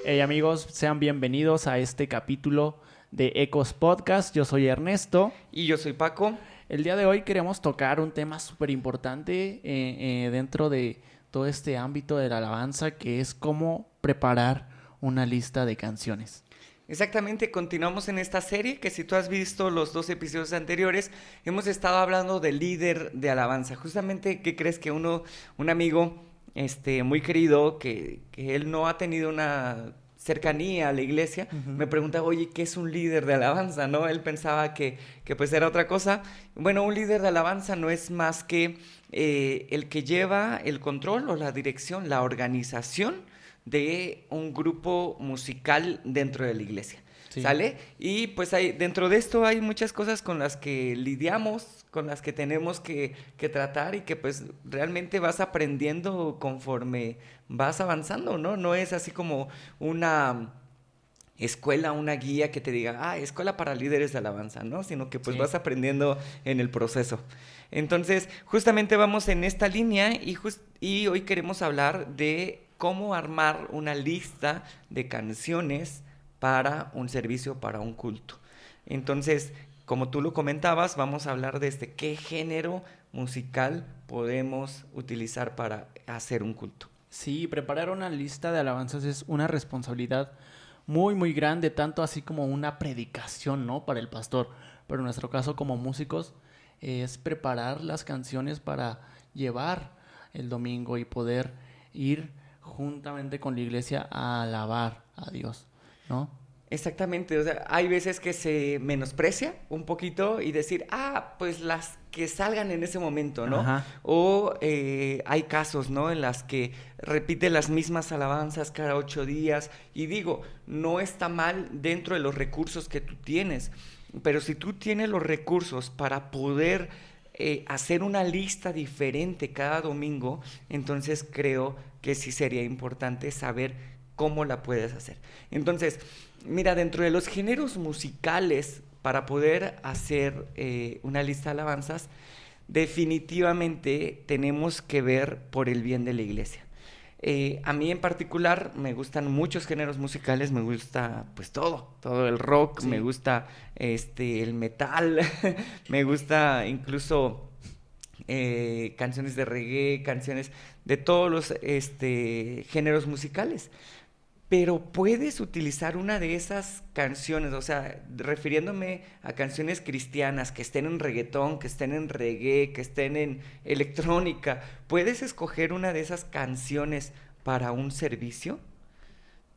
Hey amigos, sean bienvenidos a este capítulo de Ecos Podcast. Yo soy Ernesto. Y yo soy Paco. El día de hoy queremos tocar un tema súper importante dentro de todo este ámbito de la alabanza, que es cómo preparar una lista de canciones. Exactamente, continuamos en esta serie que si tú has visto los 2 episodios anteriores, hemos estado hablando del líder de alabanza. Justamente, ¿qué crees? Que un amigo muy querido, que él no ha tenido una cercanía a la iglesia, me pregunta, oye, ¿qué es un líder de alabanza? ¿No? Él pensaba que pues era otra cosa. Bueno, un líder de alabanza no es más que el que lleva el control o la dirección, la organización de un grupo musical dentro de la iglesia. Sí. ¿Sale? Y pues dentro de esto hay muchas cosas con las que lidiamos, con las que tenemos que tratar y que pues realmente vas aprendiendo conforme vas avanzando, ¿no? No es así como una escuela, una guía que te diga, escuela para líderes de alabanza, ¿no? Sino que pues vas aprendiendo en el proceso. Entonces, justamente vamos en esta línea y hoy queremos hablar de cómo armar una lista de canciones para un servicio, para un culto. Entonces, como tú lo comentabas, vamos a hablar de qué género musical podemos utilizar para hacer un culto. Sí, preparar una lista de alabanzas es una responsabilidad muy, muy grande, tanto así como una predicación, ¿no? Para el pastor. Pero en nuestro caso, como músicos, es preparar las canciones para llevar el domingo y poder ir juntamente con la iglesia a alabar a Dios, ¿no? Exactamente, o sea, hay veces que se menosprecia un poquito y decir, pues las que salgan en ese momento, ¿no? Ajá. O hay casos, ¿no? En las que repite las mismas alabanzas cada 8 días y digo, no está mal dentro de los recursos que tú tienes, pero si tú tienes los recursos para poder hacer una lista diferente cada domingo, entonces creo que sí sería importante saber cómo la puedes hacer. Entonces, mira, dentro de los géneros musicales, para poder hacer una lista de alabanzas, definitivamente tenemos que ver por el bien de la iglesia. A mí en particular me gustan muchos géneros musicales, me gusta pues todo el rock, sí. Me gusta el metal, me gusta incluso canciones de reggae, canciones de todos los géneros musicales. Pero puedes utilizar una de esas canciones, o sea, refiriéndome a canciones cristianas que estén en reggaetón, que estén en reggae, que estén en electrónica. ¿Puedes escoger una de esas canciones para un servicio?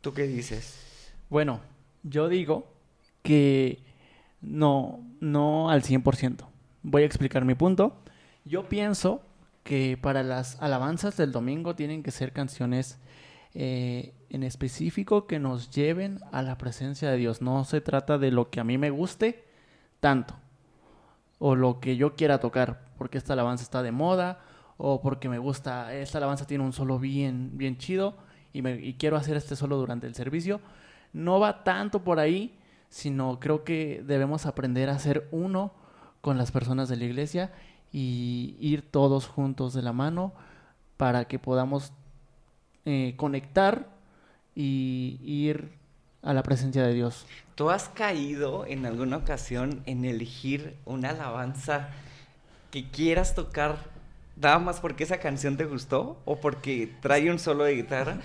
¿Tú qué dices? Bueno, yo digo que no al 100%. Voy a explicar mi punto. Yo pienso que para las alabanzas del domingo tienen que ser canciones en específico que nos lleven a la presencia de Dios. No se trata de lo que a mí me guste tanto o lo que yo quiera tocar, porque esta alabanza está de moda o porque me gusta, esta alabanza tiene un solo bien chido y quiero hacer este solo durante el servicio. No va tanto por ahí, sino creo que debemos aprender a ser uno con las personas de la iglesia y ir todos juntos de la mano para que podamos conectar y ir a la presencia de Dios. ¿Tú has caído en alguna ocasión en elegir una alabanza que quieras tocar nada más porque esa canción te gustó o porque trae un solo de guitarra?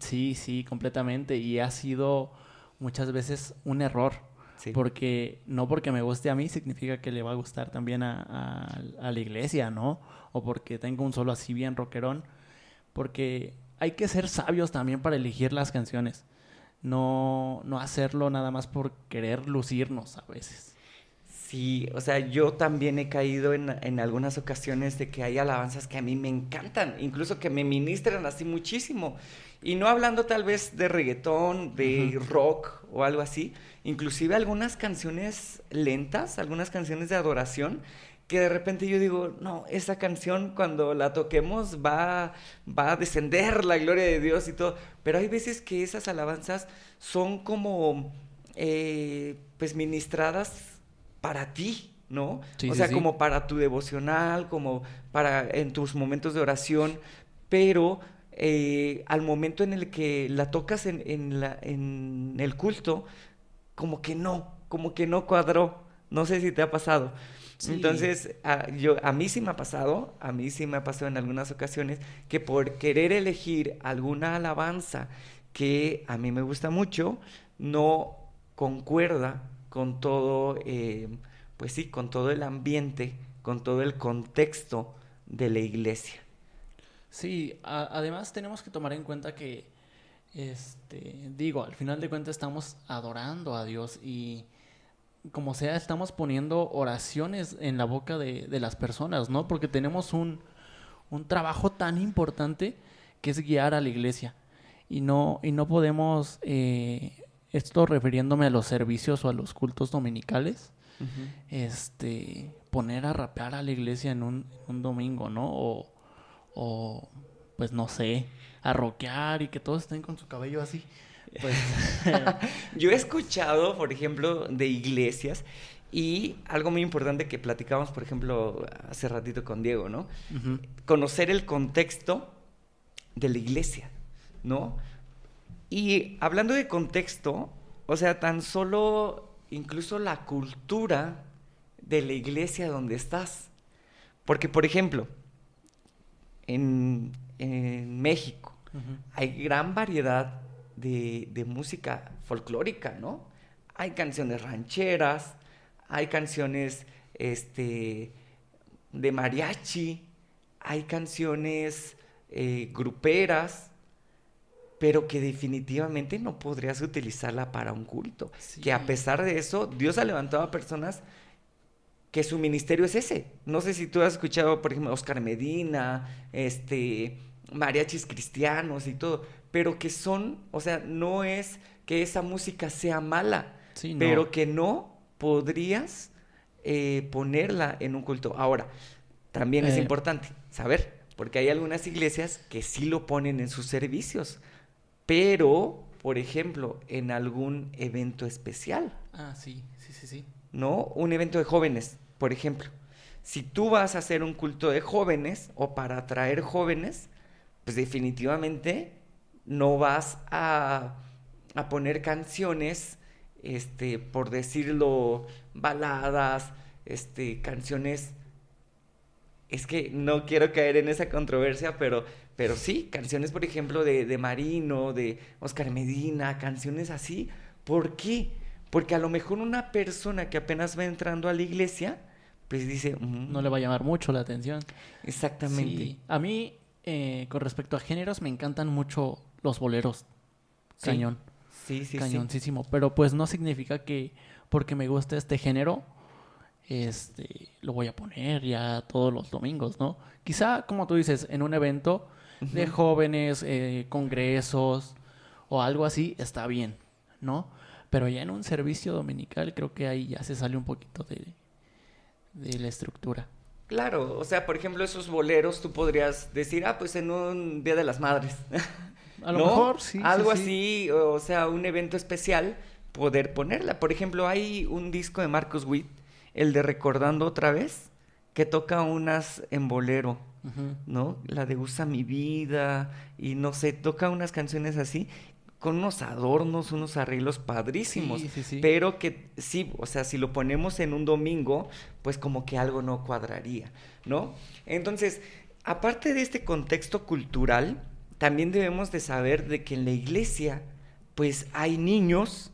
Sí, completamente. Y ha sido muchas veces un error. Sí. Porque no porque me guste a mí significa que le va a gustar también a la iglesia, ¿no? O porque tengo un solo así bien rockerón. Porque hay que ser sabios también para elegir las canciones. No hacerlo nada más por querer lucirnos a veces. Sí, o sea, yo también he caído en algunas ocasiones de que hay alabanzas que a mí me encantan, incluso que me ministran así muchísimo. Y no hablando tal vez de reggaetón, de rock o algo así, inclusive algunas canciones lentas, algunas canciones de adoración, que de repente yo digo, no, esa canción cuando la toquemos va a descender la gloria de Dios y todo. Pero hay veces que esas alabanzas son como, pues, ministradas para ti, ¿no? Sí, o sea, sí. Como para tu devocional, como para en tus momentos de oración, pero al momento en el que la tocas en el culto, como que no cuadró. No sé si te ha pasado. Sí, Entonces, a mí sí me ha pasado, a mí sí me ha pasado en algunas ocasiones que por querer elegir alguna alabanza que a mí me gusta mucho, no concuerda con todo, pues sí, con todo el ambiente, con todo el contexto de la iglesia. sí. Además tenemos que tomar en cuenta que, digo, al final de cuentas estamos adorando a Dios y como sea estamos poniendo oraciones en la boca de las personas, ¿no? Porque tenemos un trabajo tan importante que es guiar a la iglesia. Y no podemos, esto refiriéndome a los servicios o a los cultos dominicales, Ujú. poner a rapear a la iglesia en un domingo, ¿no? O, pues no sé, a rockear y que todos estén con su cabello así. Pues, Yo he escuchado, por ejemplo, de iglesias y algo muy importante que platicamos, por ejemplo, hace ratito con Diego, ¿no? ujú. Conocer el contexto de la iglesia, ¿no? Y hablando de contexto, o sea, tan solo incluso la cultura de la iglesia donde estás. Porque, por ejemplo, en México Ujú. hay gran variedad de música folclórica, ¿no? Hay canciones rancheras, hay canciones este, de mariachi, hay canciones gruperas, pero que definitivamente no podrías utilizarla para un culto. Que a Sí, pesar de eso, Dios ha levantado a personas que su ministerio es ese. No sé si tú has escuchado, por ejemplo, Oscar Medina, mariachis cristianos y todo, pero que son, o sea, no es que esa música sea mala, sí, no. pero que no podrías ponerla en un culto. Ahora, también es Eh, importante saber, porque hay algunas iglesias que sí lo ponen en sus servicios, pero, por ejemplo, en algún evento especial. sí, sí, sí, sí. ¿No? Un evento de jóvenes, por ejemplo. Si tú vas a hacer un culto de jóvenes o para atraer jóvenes, pues definitivamente no vas a poner canciones, por decirlo, baladas, canciones, es que no quiero caer en esa controversia, pero sí, canciones, por ejemplo, de Marino, de Oscar Medina, canciones así. ¿Por qué? Porque a lo mejor una persona que apenas va entrando a la iglesia, pues dice, No le va a llamar mucho la atención. exactamente. Sí, a mí, con respecto a géneros, me encantan mucho los boleros. Sí, Cañón, sí, sí, sí. cañoncísimo. Pero pues no significa que porque me gusta este género, lo voy a poner ya todos los domingos, ¿no? Quizá, como tú dices, en un evento de Ujú. jóvenes, congresos o algo así, está bien, ¿no? Pero ya en un servicio dominical creo que ahí ya se sale un poquito de la estructura. Claro, o sea, por ejemplo, esos boleros tú podrías decir, ah, pues en un Día de las Madres, A lo ¿no? mejor, sí, sí, Algo sí. así, o sea, un evento especial, poder ponerla. Por ejemplo, hay un disco de Marcos Witt, el de Recordando otra vez, que toca unas en bolero, Ujú. ¿no? La de Usa mi vida, y no sé, toca unas canciones así, con unos adornos, unos arreglos padrísimos, Sí, sí, sí. pero que sí, o sea, si lo ponemos en un domingo, pues como que algo no cuadraría, ¿no? Entonces, aparte de este contexto cultural, también debemos de saber de que en la iglesia, pues hay niños,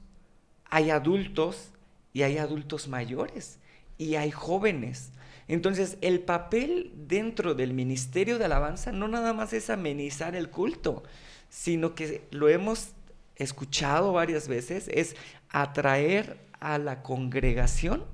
hay adultos y hay adultos mayores y hay jóvenes. Entonces, el papel dentro del ministerio de alabanza no nada más es amenizar el culto, sino que lo hemos escuchado varias veces, es atraer a la congregación,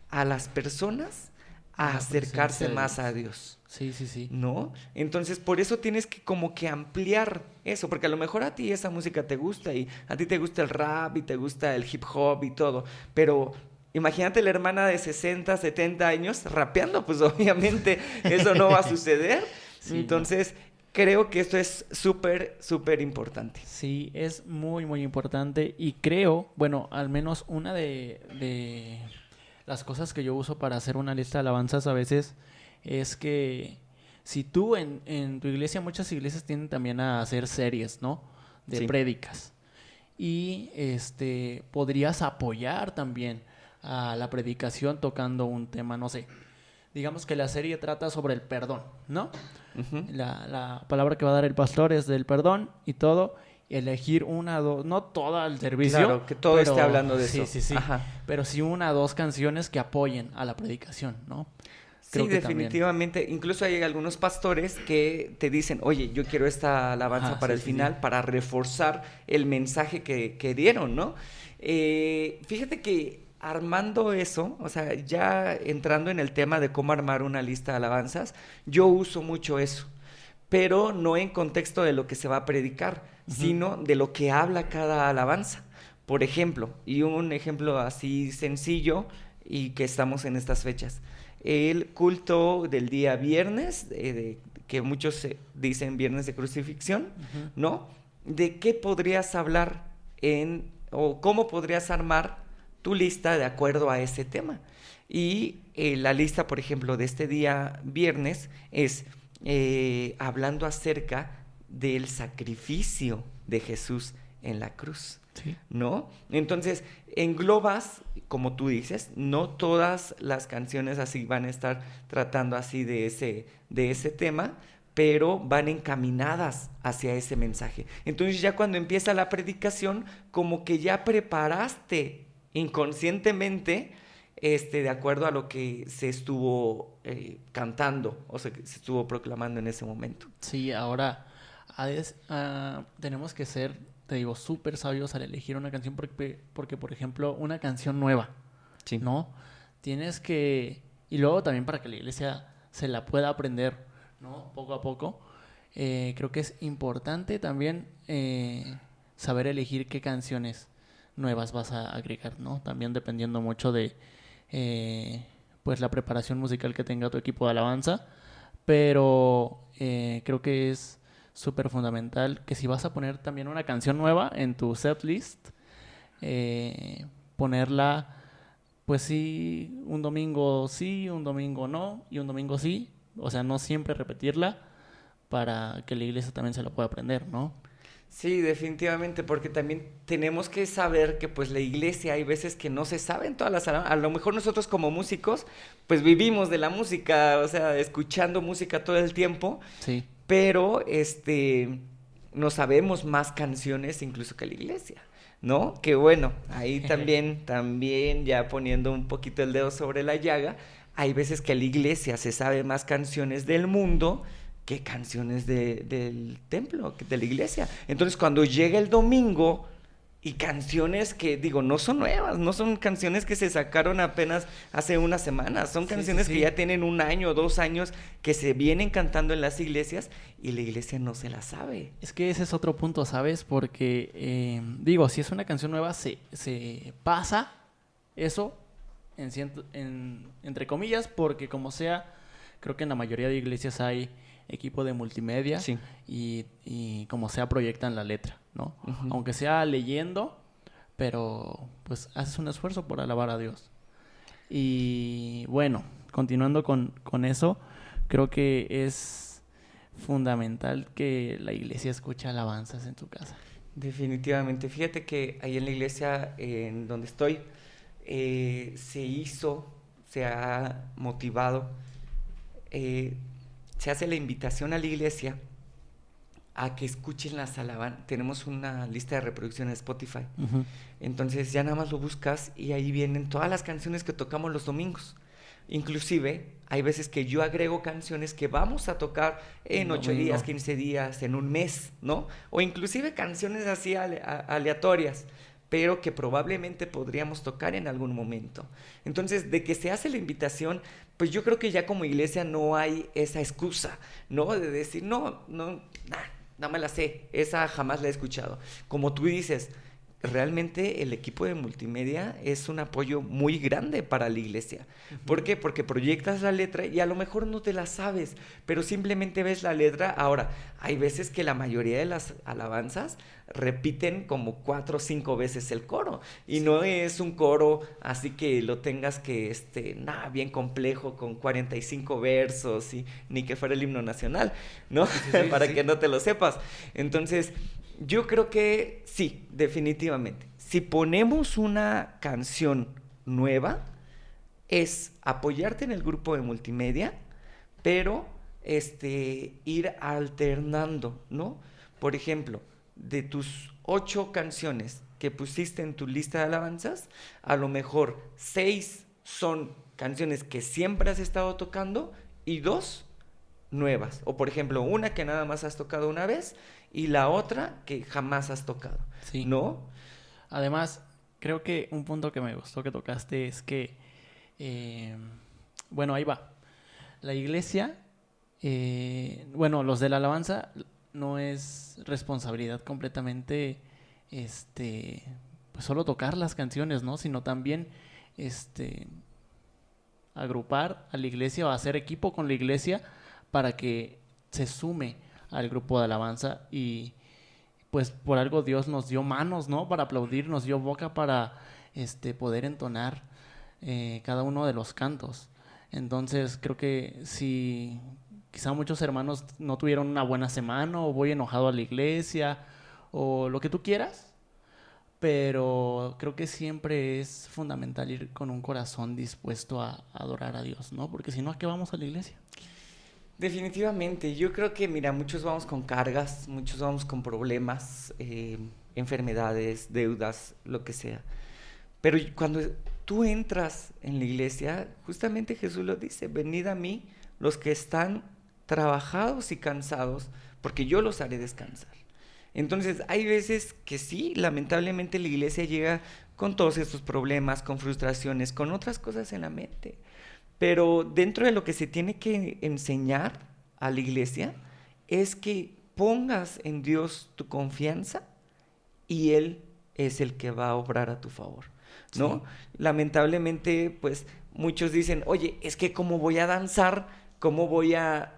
a las personas, A a la presencia acercarse de más a Dios. Dios. Sí, sí, sí. ¿No? Entonces, por eso tienes que como que ampliar eso, porque a lo mejor a ti esa música te gusta y a ti te gusta el rap y te gusta el hip hop y todo, pero imagínate la hermana de 60, 70 años rapeando, pues obviamente eso no va a suceder. Sí, no. Entonces, creo que esto es súper, súper importante. Sí, es muy, muy importante y creo, bueno, al menos una de las cosas que yo uso para hacer una lista de alabanzas a veces es que si tú en tu iglesia, muchas iglesias tienden también a hacer series, ¿no? De Sí. prédicas. Y podrías apoyar también a la predicación tocando un tema, no sé. Digamos que la serie trata sobre el perdón, ¿no? Ujú. La palabra que va a dar el pastor es del perdón y todo. Y elegir una, dos, no toda el servicio, Claro, que todo esté pero hablando de sí, eso. sí, sí. Ajá. Pero sí una, dos canciones que apoyen a la predicación, ¿no? Sí, Creo que también. definitivamente. Incluso hay algunos pastores que te dicen, oye, yo quiero esta alabanza Ajá, para sí, el sí, sí. final para reforzar el mensaje que dieron, ¿no? Fíjate que armando eso, o sea, ya entrando en el tema de cómo armar una lista de alabanzas, yo uso mucho eso, pero no en contexto de lo que se va a predicar, Ujú. sino de lo que habla cada alabanza. Por ejemplo, y un ejemplo así sencillo y que estamos en estas fechas, el culto del día viernes, que muchos dicen viernes de crucifixión, Ujú. ¿no? ¿De qué podrías hablar o cómo podrías armar tu lista de acuerdo a ese tema? Y la lista, por ejemplo, de este día viernes es hablando acerca del sacrificio de Jesús en la cruz, Sí. ¿no? Entonces, englobas, como tú dices, no todas las canciones así van a estar tratando así de ese tema, pero van encaminadas hacia ese mensaje. Entonces ya cuando empieza la predicación, como que ya preparaste inconscientemente, de acuerdo a lo que se estuvo cantando o se estuvo proclamando en ese momento. Sí, ahora tenemos que ser, te digo, súper sabios al elegir una canción porque, por ejemplo, una canción nueva, Sí. ¿no? Tienes que... Y luego también para que la iglesia se la pueda aprender, ¿no? Poco a poco. Creo que es importante también saber elegir qué canciones nuevas vas a agregar, ¿no? También dependiendo mucho de pues la preparación musical que tenga tu equipo de alabanza. Pero creo que es súper fundamental que si vas a poner también una canción nueva en tu setlist, ponerla, pues sí, un domingo no, y un domingo sí. O sea, no siempre repetirla para que la iglesia también se la pueda aprender, ¿no? Sí, definitivamente, porque también tenemos que saber que pues la iglesia hay veces que no se saben todas las alabanzas. A lo mejor nosotros como músicos pues vivimos de la música, o sea, escuchando música todo el tiempo, Sí. pero no sabemos más canciones incluso que la iglesia, ¿no? Que bueno, ahí también ya poniendo un poquito el dedo sobre la llaga, hay veces que la iglesia se sabe más canciones del mundo que canciones del templo, de la iglesia. Entonces cuando llega el domingo y canciones que digo, no son nuevas, no son canciones que se sacaron apenas hace unas semanas, son Sí, sí, canciones que sí. ya tienen 1 año, 2 años, que se vienen cantando en las iglesias y la iglesia no se la sabe. Es que ese es otro punto, ¿sabes? Porque, digo, si es una canción nueva, se pasa eso, entre comillas, porque como sea, creo que en la mayoría de iglesias hay equipo de multimedia Sí. y como sea proyectan la letra, ¿no? Ujú. Aunque sea leyendo, pero pues haces un esfuerzo por alabar a Dios. Y bueno, continuando con eso, creo que es fundamental que la iglesia escuche alabanzas en su casa. Definitivamente. Fíjate que ahí en la iglesia en donde estoy, se ha motivado, eh, se hace la invitación a la iglesia a que escuchen las alabanzas. Tenemos una lista de reproducción en Spotify. Ujú. Entonces ya nada más lo buscas y ahí vienen todas las canciones que tocamos los domingos. Inclusive hay veces que yo agrego canciones que vamos a tocar en 8 días, Domingo. 15 días, en un mes, ¿no? O inclusive canciones así aleatorias, pero que probablemente podríamos tocar en algún momento. Entonces, de que se hace la invitación, pues yo creo que ya como iglesia no hay esa excusa, ¿no? De decir, no me la sé, esa jamás la he escuchado. Como tú dices, realmente el equipo de multimedia es un apoyo muy grande para la iglesia. ¿Por qué? Porque proyectas la letra y a lo mejor no te la sabes, pero simplemente ves la letra. Ahora, hay veces que la mayoría de las alabanzas repiten como 4 o 5 veces el coro y no es un coro así que lo tengas que, bien complejo con 45 versos y ni que fuera el himno nacional, ¿no? Para que no te lo sepas. Entonces, yo creo que sí, definitivamente. Si ponemos una canción nueva, es apoyarte en el grupo de multimedia, pero ir alternando, ¿no? Por ejemplo, de tus 8 canciones que pusiste en tu lista de alabanzas, a lo mejor 6 son canciones que siempre has estado tocando y 2 nuevas. O por ejemplo, una que nada más has tocado una vez y la otra que jamás has tocado, Sí. ¿no? Además, creo que un punto que me gustó que tocaste es que, bueno, ahí va. La iglesia, bueno, los de la alabanza no es responsabilidad completamente, pues solo tocar las canciones, ¿no? Sino también, agrupar a la iglesia o hacer equipo con la iglesia para que se sume al grupo de alabanza y pues por algo Dios nos dio manos, ¿no? Para aplaudir, nos dio boca para poder entonar cada uno de los cantos. Entonces creo que si quizá muchos hermanos no tuvieron una buena semana o voy enojado a la iglesia o lo que tú quieras, pero creo que siempre es fundamental ir con un corazón dispuesto a adorar a Dios, ¿no? Porque si no, ¿a qué vamos a la iglesia? Definitivamente, yo creo que, mira, muchos vamos con cargas, muchos vamos con problemas, enfermedades, deudas, lo que sea. Pero cuando tú entras en la iglesia, justamente Jesús lo dice: venid a mí los que están trabajados y cansados, porque yo los haré descansar. Entonces, hay veces que sí, lamentablemente la iglesia llega con todos estos problemas, con frustraciones, con otras cosas en la mente. Pero dentro de lo que se tiene que enseñar a la iglesia es que pongas en Dios tu confianza y Él es el que va a obrar a tu favor, ¿no? Sí. Lamentablemente, pues muchos dicen: oye, es que ¿cómo voy a danzar? ¿Cómo voy a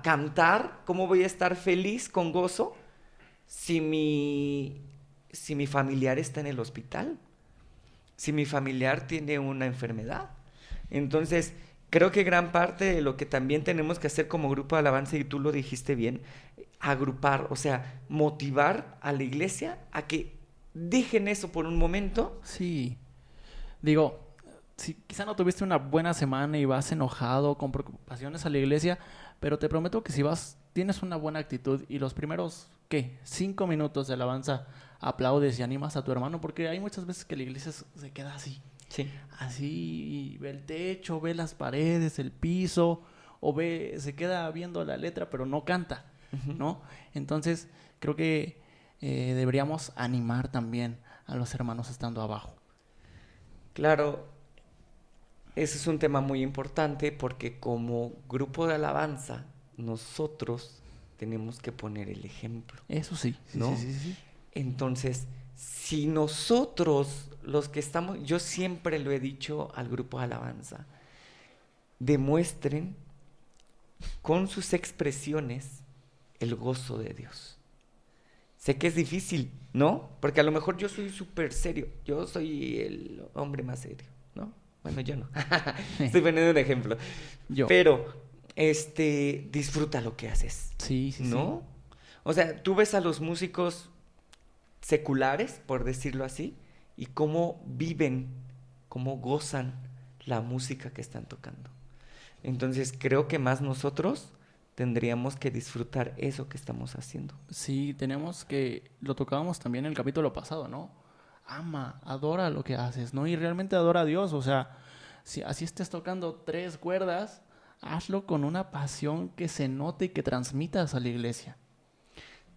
cantar? ¿Cómo voy a estar feliz, con gozo, si mi familiar está en el hospital? Si mi familiar tiene una enfermedad. Entonces, creo que gran parte de lo que también tenemos que hacer como grupo de alabanza, y tú lo dijiste bien, agrupar, o sea, motivar a la iglesia a que dejen eso por un momento. Sí. Digo, si quizá no tuviste una buena semana y vas enojado, con preocupaciones a la iglesia, pero te prometo que si vas, tienes una buena actitud y los primeros, ¿qué? 5 minutos de alabanza aplaudes y animas a tu hermano, porque hay muchas veces que la iglesia se queda así. Sí. Así, ve el techo, ve las paredes, el piso, o se queda viendo la letra, pero no canta, ¿no? Entonces, creo que deberíamos animar también a los hermanos estando abajo. Claro, ese es un tema muy importante porque como grupo de alabanza, nosotros tenemos que poner el ejemplo. Eso sí, ¿no? Sí. Entonces, si nosotros, los que estamos, yo siempre lo he dicho al grupo de alabanza, demuestren con sus expresiones el gozo de Dios. Sé que es difícil, ¿no? Porque a lo mejor yo soy súper serio, yo soy el hombre más serio, ¿no? Bueno, yo no. Estoy poniendo un ejemplo. Yo. Pero, disfruta lo que haces. Sí. ¿No? O sea, tú ves a los músicos seculares, por decirlo así, y cómo viven, cómo gozan la música que están tocando. Entonces creo que más nosotros tendríamos que disfrutar eso que estamos haciendo. Sí, tenemos que, lo tocábamos también en el capítulo pasado, ¿no? Ama, adora lo que haces, ¿no? Y realmente adora a Dios, o sea, si así estés tocando 3 cuerdas, hazlo con una pasión que se note y que transmitas a la iglesia.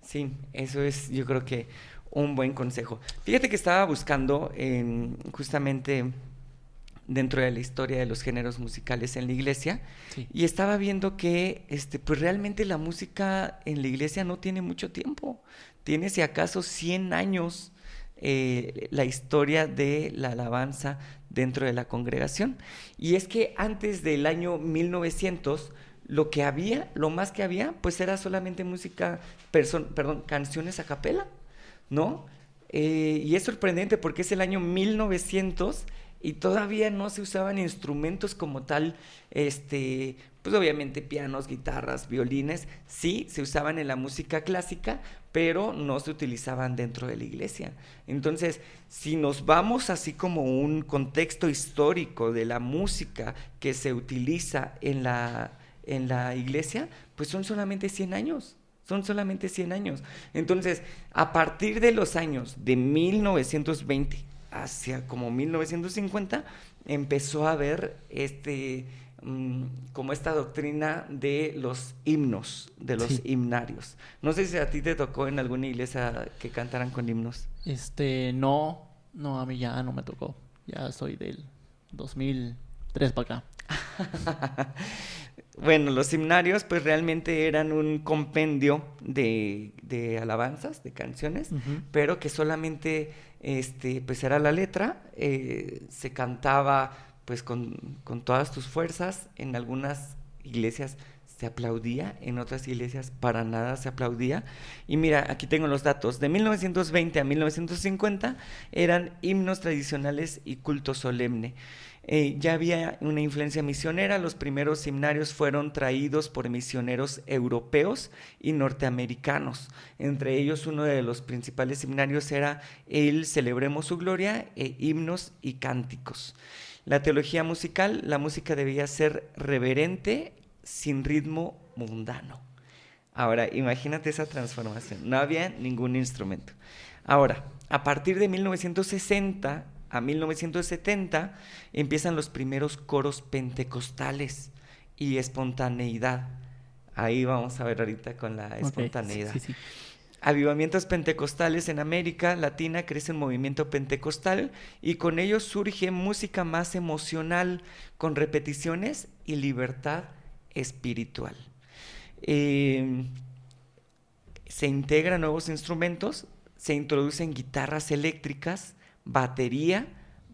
Sí, eso es, yo creo que un buen consejo. Fíjate que estaba buscando justamente dentro de la historia de los géneros musicales en la iglesia, sí, y estaba viendo que pues realmente la música en la iglesia no tiene mucho tiempo. Tiene si acaso 100 años la historia de la alabanza dentro de la congregación. Y es que antes del año 1900, lo más que había, pues era solamente música, canciones a capela, ¿no? Y es sorprendente porque es el año 1900 y todavía no se usaban instrumentos como tal, pues obviamente pianos, guitarras, violines, sí se usaban en la música clásica, pero no se utilizaban dentro de la iglesia. Entonces, si nos vamos así como un contexto histórico de la música que se utiliza en la iglesia, pues son solamente 100 años. Son solamente 100 años. Entonces, a partir de los años de 1920 hacia como 1950, empezó a haber como esta doctrina de los himnos, de los Sí. himnarios. No sé si a ti te tocó en alguna iglesia que cantaran con himnos. No, no, a mí ya no me tocó. Ya soy del 2003 para acá. Bueno, los himnarios pues realmente eran un compendio de alabanzas, de canciones, Ujú. pero que solamente pues era la letra, se cantaba pues con todas tus fuerzas. En algunas iglesias se aplaudía, en otras iglesias para nada se aplaudía. Y mira, aquí tengo los datos. De 1920 a 1950 eran himnos tradicionales y culto solemne. Ya había una influencia misionera. Los primeros himnarios fueron traídos por misioneros europeos y norteamericanos. Entre ellos, uno de los principales himnarios era el Celebremos su Gloria, himnos y cánticos. La teología musical, la música debía ser reverente, sin ritmo mundano. Ahora, imagínate esa transformación. No había ningún instrumento. Ahora, a partir de 1960 a 1970 empiezan los primeros coros pentecostales y espontaneidad. Ahí vamos a ver ahorita con la Ok, sí, espontaneidad. sí, sí. Avivamientos pentecostales en América Latina, crece un movimiento pentecostal y con ello surge música más emocional, con repeticiones y libertad espiritual. Eh, Se integran nuevos instrumentos, se introducen guitarras eléctricas, batería,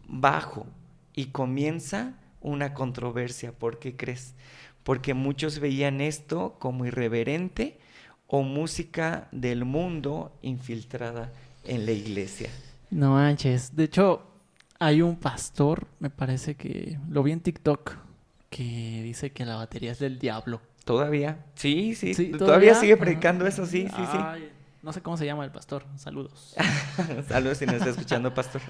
bajo y comienza una controversia. ¿Por qué crees? Porque muchos veían esto como irreverente o música del mundo infiltrada en la iglesia. No manches. De hecho, hay un pastor, me parece que lo vi en TikTok, que dice que la batería es del diablo. ¿Todavía? Sí, sí, Sí, todavía todavía. sigue predicando eso, sí, sí, sí. Ay, no sé cómo se llama el pastor. Saludos. Saludos si nos está escuchando, pastor.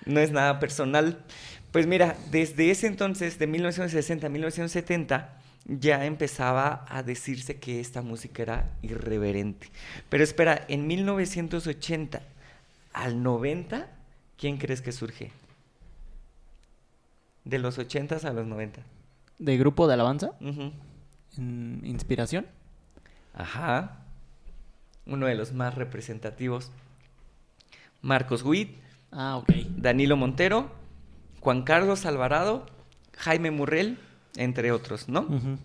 No es nada personal. Pues mira, desde ese entonces, de 1960 a 1970, ya empezaba a decirse que esta música era irreverente. Pero espera, en 1980 al 90, ¿quién crees que surge? De los 80 a los 90. ¿De grupo de alabanza? Ujú. ¿Inspiración? Ajá. Uno de los más representativos. Marcos Witt, Ah, ok. Danilo Montero, Juan Carlos Alvarado, Jaime Murrell, entre otros, ¿no? Ujú.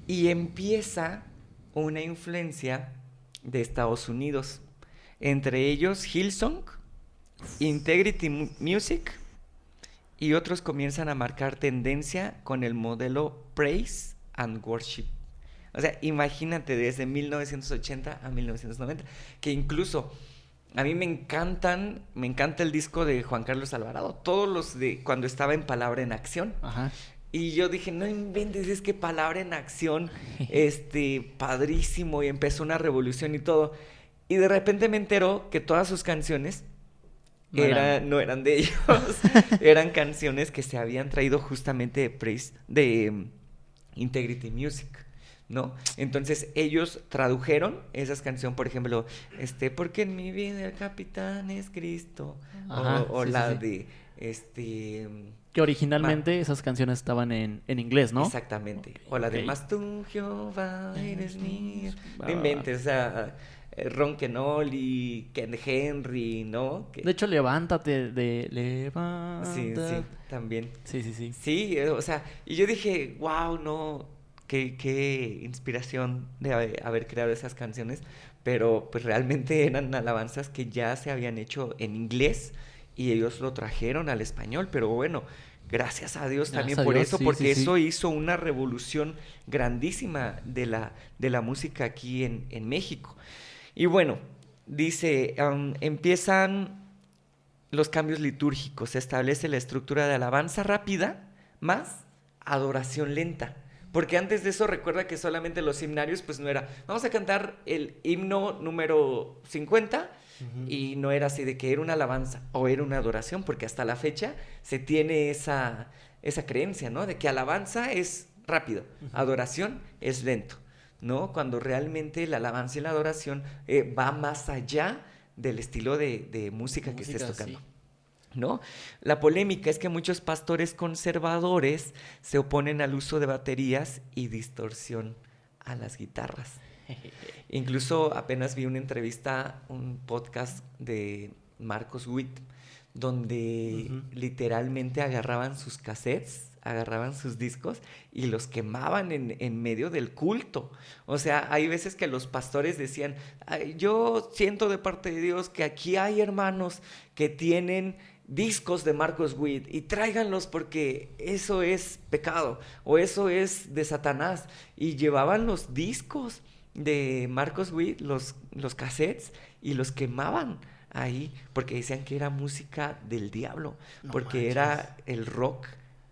Y empieza una influencia de Estados Unidos, entre ellos Hillsong, Integrity Music, y otros comienzan a marcar tendencia con el modelo Praise and Worship. O sea, imagínate desde 1980 a 1990, que incluso a mí me encanta el disco de Juan Carlos Alvarado, todos los de cuando estaba en Palabra en Acción. Ajá. Y yo dije, no inventes, es que Palabra en Acción, padrísimo, y empezó una revolución y todo. Y de repente me entero que todas sus canciones no eran de ellos, eran canciones que se habían traído justamente de Integrity Music, ¿no? Entonces ellos tradujeron esas canciones, por ejemplo, porque en mi vida el capitán es Cristo, Ajá, o sí, sí, la sí. de, Que originalmente esas canciones estaban en inglés, ¿no? exactamente. O la de Ok. Más tú, Jehová, eres mío. Va, No va, va. inventes, o sea, Ron Kenoli, Ken Henry, ¿no? De hecho, levántate de... Sí, sí, Levántate. también. Sí, sí, sí. Sí, o sea, y yo dije, wow, no, qué inspiración de haber creado esas canciones, pero pues realmente eran alabanzas que ya se habían hecho en inglés y ellos lo trajeron al español, pero bueno, gracias a Dios también Gracias a por Dios, eso, sí, sí, porque sí. eso hizo una revolución grandísima de la música aquí en México. Y bueno, dice, empiezan los cambios litúrgicos, se establece la estructura de alabanza rápida más adoración lenta. Porque antes de eso recuerda que solamente los himnarios pues no era, vamos a cantar el himno número 50 Ujú. y no era así de que era una alabanza o era una adoración, porque hasta la fecha se tiene esa creencia, ¿no? De que alabanza es rápido, Ujú. adoración es lento, ¿no? Cuando realmente la alabanza y la adoración va más allá del estilo de De música que estés música, tocando, sí. ¿no? La polémica es que muchos pastores conservadores se oponen al uso de baterías y distorsión a las guitarras. Incluso apenas vi una entrevista, un podcast de Marcos Witt, donde Ujú. literalmente agarraban sus cassettes, agarraban sus discos y los quemaban en medio del culto. O sea, hay veces que los pastores decían, "Ay, yo siento de parte de Dios que aquí hay hermanos que tienen discos de Marcos Witt y tráiganlos porque eso es pecado o eso es de Satanás". Y llevaban los discos de Marcos Witt, los cassettes, y los quemaban ahí porque decían que era música del diablo, No porque manches. era el rock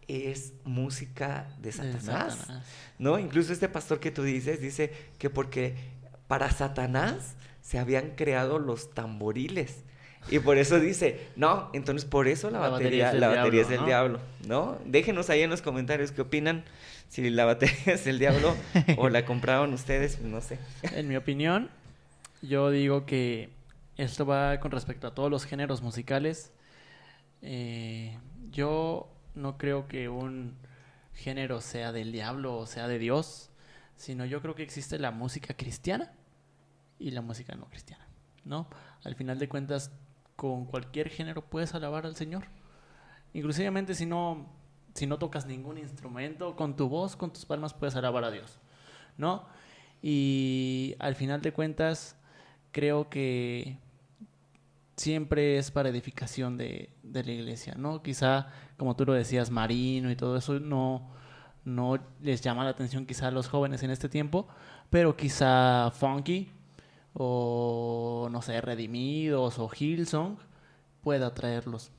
es música de De Satanás, Satanás. ¿no? Incluso este pastor que tú dices dice que porque para Satanás se habían creado los tamboriles. Y por eso dice, no, entonces por eso La batería es del la batería es diablo, del ¿no? diablo, ¿no? Déjenos ahí en los comentarios qué opinan, si la batería es del diablo o la compraron ustedes, no sé. En mi opinión, yo digo que esto va con respecto a todos los géneros musicales. Eh, yo no creo que un género sea del diablo o sea de Dios, sino yo creo que existe la música cristiana y la música no cristiana, ¿no? Al final de cuentas, con cualquier género puedes alabar al Señor. Inclusivemente si no tocas ningún instrumento, con tu voz, con tus palmas puedes alabar a Dios, ¿no? Y al final de cuentas, creo que siempre es para edificación de la iglesia, ¿no? Quizá, como tú lo decías, Marino y todo eso no les llama la atención quizá a los jóvenes en este tiempo, pero quizá Funky o, no sé, Redimidos o Hillsong pueda atraerlos.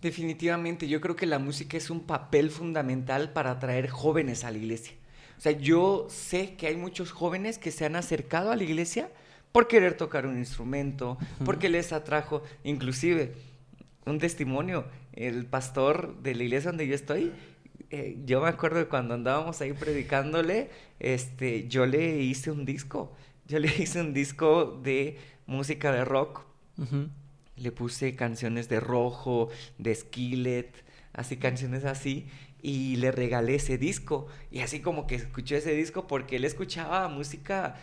Definitivamente, yo creo que la música es un papel fundamental para atraer jóvenes a la iglesia. O sea, yo sé que hay muchos jóvenes que se han acercado a la iglesia por querer tocar un instrumento, porque les atrajo, inclusive, un testimonio, el pastor de la iglesia donde yo estoy, yo me acuerdo de cuando andábamos ahí predicándole, yo le hice un disco, yo le hice un disco de música de rock. Ujú. Le puse canciones de Rojo, de Skillet, así canciones así, y le regalé ese disco. Y así como que escuché ese disco porque él escuchaba música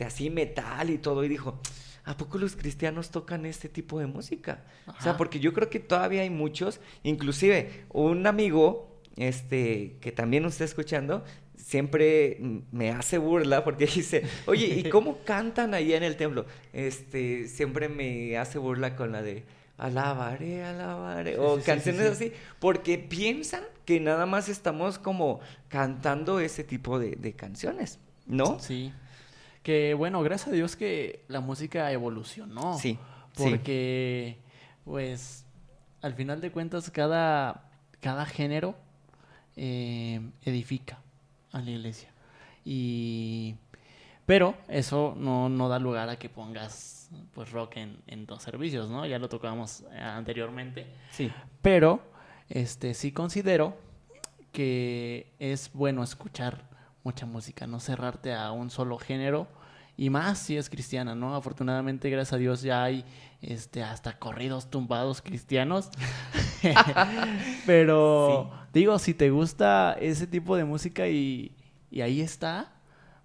así metal y todo, y dijo, ¿a poco los cristianos tocan este tipo de música? O sea, Ajá. porque yo creo que todavía hay muchos, inclusive un amigo, que también nos está escuchando, siempre me hace burla porque dice, oye, ¿y cómo cantan allá en el templo? Siempre me hace burla con la de alabaré, alabaré, Sí, sí, o sí, sí, canciones sí. así, porque piensan que nada más estamos como cantando ese tipo de canciones, ¿no? Sí. Que bueno, gracias a Dios que la música evolucionó, Sí, sí, porque pues al final de cuentas cada género edifica a la iglesia. Y pero eso no da lugar a que pongas pues rock en dos servicios, ¿no? Ya lo tocábamos anteriormente. sí. Pero sí considero que es bueno escuchar mucha música, no cerrarte a un solo género y más si es cristiana, ¿no? Afortunadamente, gracias a Dios ya hay hasta corridos tumbados cristianos. Pero Sí, digo, si te gusta ese tipo de música y ahí está,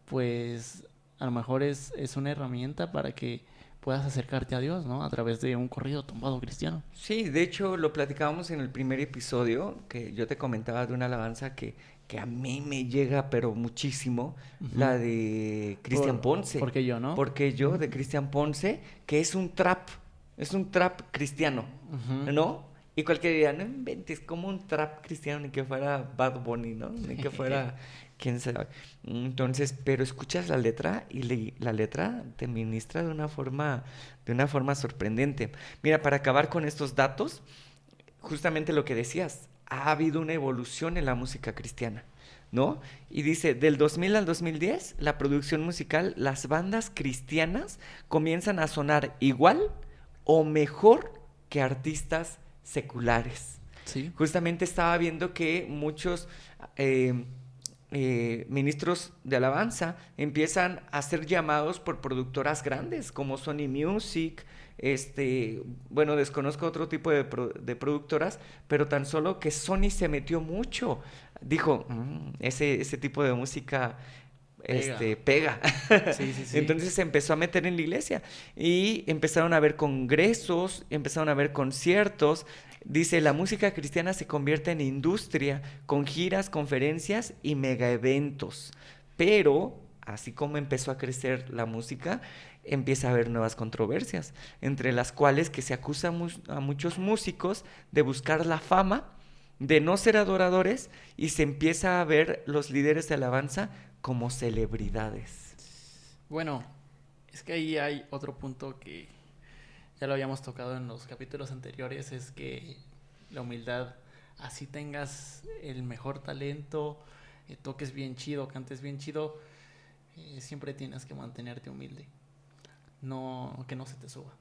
pues a lo mejor es una herramienta para que puedas acercarte a Dios, ¿no? A través de un corrido tumbado cristiano. Sí, de hecho lo platicábamos en el primer episodio, que yo te comentaba de una alabanza que a mí me llega pero muchísimo, Ujú. la de Cristian Ponce. Porque yo, ¿no? Porque yo, de Cristian Ponce, que es un trap cristiano, Ujú. ¿no? Y cualquiera diría, no inventes, como un trap cristiano, ni que fuera Bad Bunny, ¿no? Ni que fuera, quién sabe. Entonces, pero escuchas la letra y la letra te ministra de una forma sorprendente. Mira, para acabar con estos datos, justamente lo que decías, ha habido una evolución en la música cristiana, ¿no? Y dice, del 2000 al 2010, la producción musical, las bandas cristianas comienzan a sonar igual o mejor que artistas seculares. Sí. Justamente estaba viendo que muchos eh, ministros de alabanza empiezan a ser llamados por productoras grandes como Sony Music, bueno, desconozco otro tipo de productoras, pero tan solo que Sony se metió mucho. Dijo, ese tipo de música Pega. pega. Sí, sí, sí. Entonces se empezó a meter en la iglesia y empezaron a ver congresos, empezaron a ver conciertos. Dice, la música cristiana se convierte en industria con giras, conferencias y mega eventos. Pero, así como empezó a crecer la música, empieza a haber nuevas controversias, entre las cuales que se acusa a muchos músicos de buscar la fama, de no ser adoradores, y se empieza a ver los líderes de alabanza como celebridades. Bueno, es que ahí hay otro punto que ya lo habíamos tocado en los capítulos anteriores, es que la humildad, así tengas el mejor talento, toques bien chido, cantes bien chido, siempre tienes que mantenerte humilde, no que no se te suba.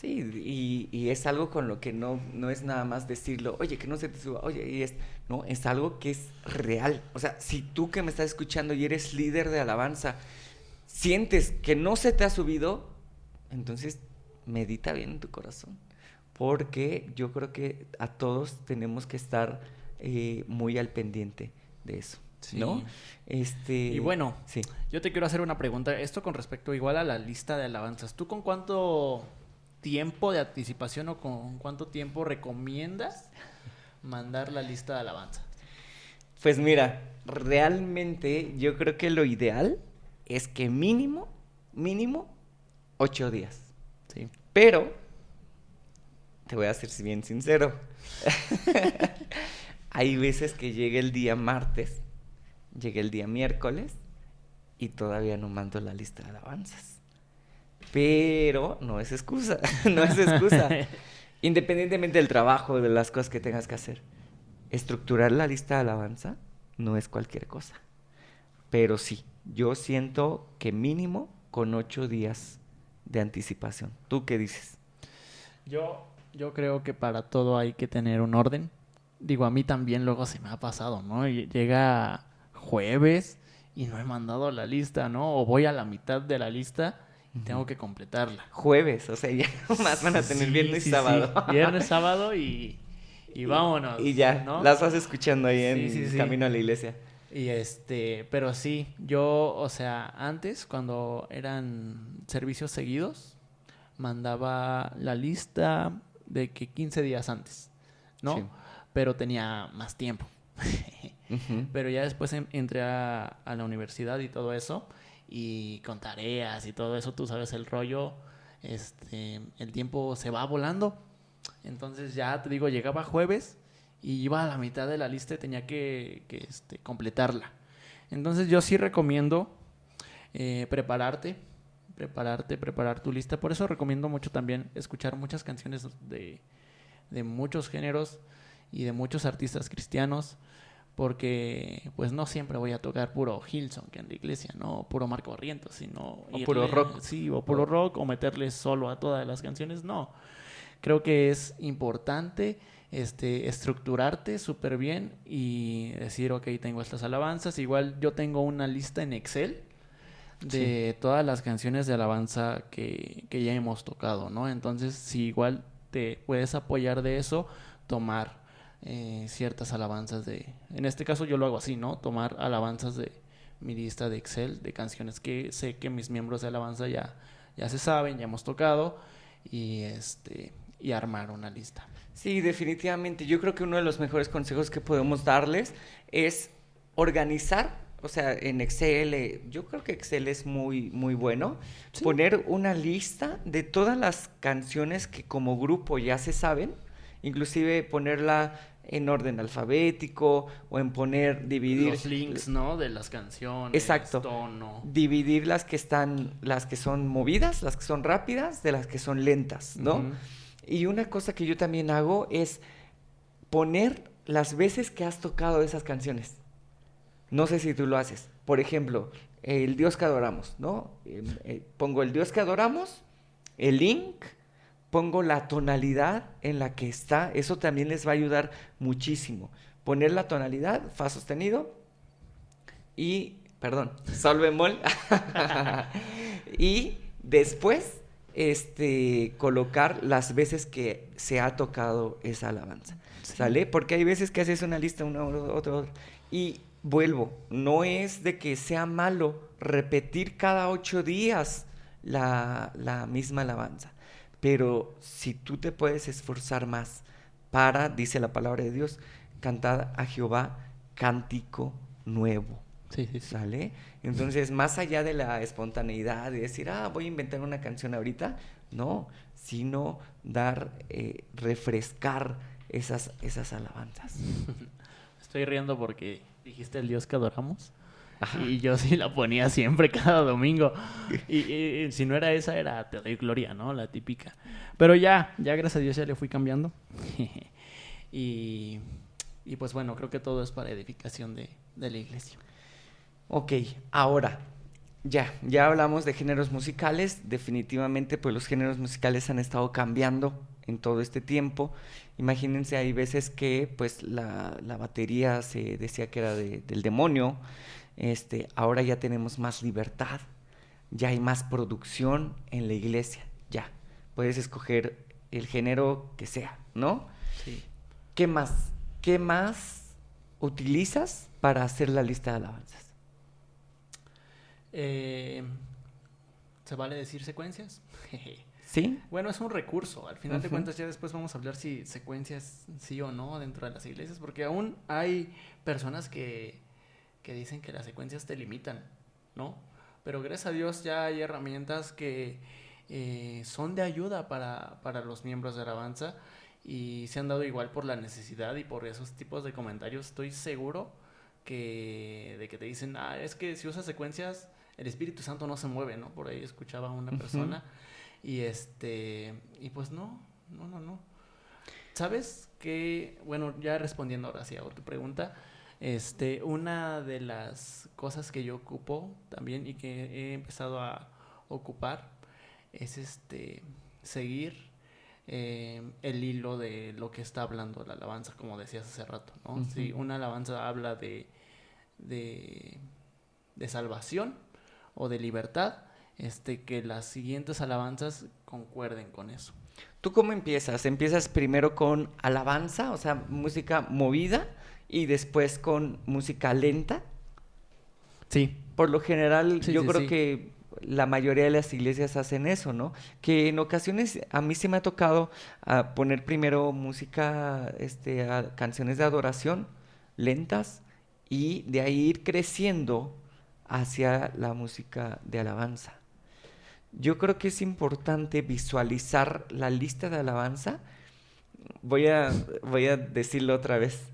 Sí, y es algo con lo que no es nada más decirlo, oye, que no se te suba, oye, no, es algo que es real. O sea, si tú que me estás escuchando y eres líder de alabanza, sientes que no se te ha subido, entonces medita bien en tu corazón. Porque yo creo que a todos tenemos que estar muy al pendiente de eso, ¿no? Sí. Y bueno, Sí. yo te quiero hacer una pregunta, esto con respecto igual a la lista de alabanzas. ¿Tú con cuánto tiempo de anticipación o con cuánto tiempo recomiendas mandar la lista de alabanza? Pues mira, realmente yo creo que lo ideal es que mínimo 8 días. Sí. Pero, te voy a ser bien sincero, hay veces que llega el día martes, llega el día miércoles y todavía no mando la lista de alabanzas. Pero no es excusa, no es excusa. Independientemente del trabajo, de las cosas que tengas que hacer, estructurar la lista de alabanza no es cualquier cosa. Pero sí, yo siento que mínimo con 8 días de anticipación. ¿Tú qué dices? Yo creo que para todo hay que tener un orden. Digo, a mí también luego se me ha pasado, ¿no? Llega jueves y no he mandado la lista, ¿no? O voy a la mitad de la lista y tengo que completarla. Jueves, o sea, ya más van a tener viernes y sábado. Sí. Viernes, sábado y vámonos, Y ya, ¿no? las vas escuchando ahí Sí, en sí, sí. camino a la iglesia. Y pero sí, yo, o sea, antes cuando eran servicios seguidos, mandaba la lista de que 15 días antes, ¿no? Sí. Pero tenía más tiempo. Ujú. Pero ya después entré a la universidad y todo eso, y con tareas y todo eso, tú sabes el rollo, el tiempo se va volando. Entonces ya te digo, llegaba jueves y iba a la mitad de la lista y tenía que completarla. Entonces yo sí recomiendo preparar tu lista. Por eso recomiendo mucho también escuchar muchas canciones de muchos géneros y de muchos artistas cristianos, porque pues no siempre voy a tocar puro Hillsong que en la iglesia, no puro Marco Barrientos, sino O puro rock. Sí, o puro rock, o meterle solo a todas las canciones, no. Creo que es importante estructurarte súper bien y decir, ok, tengo estas alabanzas. Igual yo tengo una lista en Excel de todas las canciones de alabanza que ya hemos tocado, ¿no? Entonces, si igual te puedes apoyar de eso, tomar ciertas alabanzas en este caso yo lo hago así, ¿no? Tomar alabanzas mi lista de Excel de canciones que sé que mis miembros de alabanza ya se saben, ya hemos tocado y y armar una lista. Sí, definitivamente. Yo creo que uno de los mejores consejos que podemos darles es organizar, o sea, en Excel, yo creo que Excel es muy, muy bueno, Sí. poner una lista de todas las canciones que como grupo ya se saben, inclusive ponerla en orden alfabético o en dividir. Los links, ¿no? De las canciones, Exacto. tono. Dividir las que son movidas, las que son rápidas, de las que son lentas, ¿no? Ujú. Y una cosa que yo también hago es poner las veces que has tocado esas canciones. No sé si tú lo haces. Por ejemplo, el Dios que adoramos, ¿no? Pongo el Dios que adoramos, el link, pongo la tonalidad en la que está. Eso también les va a ayudar muchísimo. Poner la tonalidad, fa sostenido y, perdón, sol bemol. Y después, colocar las veces que se ha tocado esa alabanza. Sí. ¿Sale? Porque hay veces que haces una lista, una, otra. Y vuelvo, no es de que sea malo repetir cada 8 días la misma alabanza. Pero si tú te puedes esforzar más para, dice la palabra de Dios, cantad a Jehová cántico nuevo. Sí, sí, sí. ¿Sale? Entonces, más allá de la espontaneidad, de decir, voy a inventar una canción ahorita, no, sino refrescar esas alabanzas. Estoy riendo porque dijiste el Dios que adoramos. Ajá. Y yo sí la ponía siempre cada domingo. Y si no era esa, era Te doy gloria, ¿no? La típica. Pero ya gracias a Dios ya le fui cambiando. y pues bueno, creo que todo es para edificación de la iglesia. Ok, ahora, ya hablamos de géneros musicales. Definitivamente, pues los géneros musicales han estado cambiando en todo este tiempo. Imagínense, hay veces que pues la batería se decía que era del demonio. Ahora ya tenemos más libertad, ya hay más producción en la iglesia, ya. Puedes escoger el género que sea, ¿no? Sí. ¿Qué más? ¿Qué más utilizas para hacer la lista de alabanzas? ¿Se vale decir secuencias? ¿Sí? Bueno, es un recurso. Al final de Ujú. cuentas, ya después vamos a hablar si secuencias sí o no dentro de las iglesias, porque aún hay personas que dicen que las secuencias te limitan, ¿no? Pero gracias a Dios ya hay herramientas que son de ayuda para los miembros de alabanza y se han dado igual por la necesidad y por esos tipos de comentarios. Estoy seguro de que te dicen, es que si usas secuencias, el Espíritu Santo no se mueve, ¿no? Por ahí escuchaba a una persona y y pues no. ¿Sabes qué? Bueno, ya respondiendo ahora sí a tu pregunta, una de las cosas que yo ocupo también y que he empezado a ocupar es seguir el hilo de lo que está hablando la alabanza, como decías hace rato, ¿no? Ujú. Si una alabanza habla de salvación o de libertad, que las siguientes alabanzas concuerden con eso. ¿Tú cómo empiezas? ¿Empiezas primero con alabanza, o sea, música movida, y después con música lenta? Sí. Por lo general, Sí, yo sí, creo sí. que la mayoría de las iglesias hacen eso, ¿no? Que en ocasiones a mí sí me ha tocado poner primero música, canciones de adoración lentas y de ahí ir creciendo hacia la música de alabanza. Yo creo que es importante visualizar la lista de alabanza. Voy a decirlo otra vez.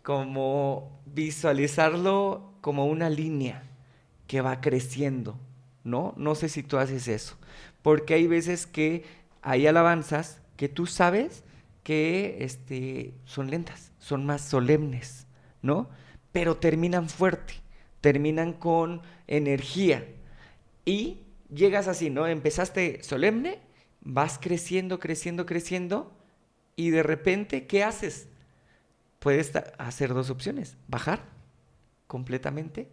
Como visualizarlo como una línea que va creciendo, ¿no? No sé si tú haces eso. Porque hay veces que hay alabanzas que tú sabes que son lentas, son más solemnes, ¿no? Pero terminan fuerte, terminan con energía. Y llegas así, ¿no? Empezaste solemne, vas creciendo, creciendo, creciendo, y de repente, ¿qué haces? Puedes hacer dos opciones: bajar completamente,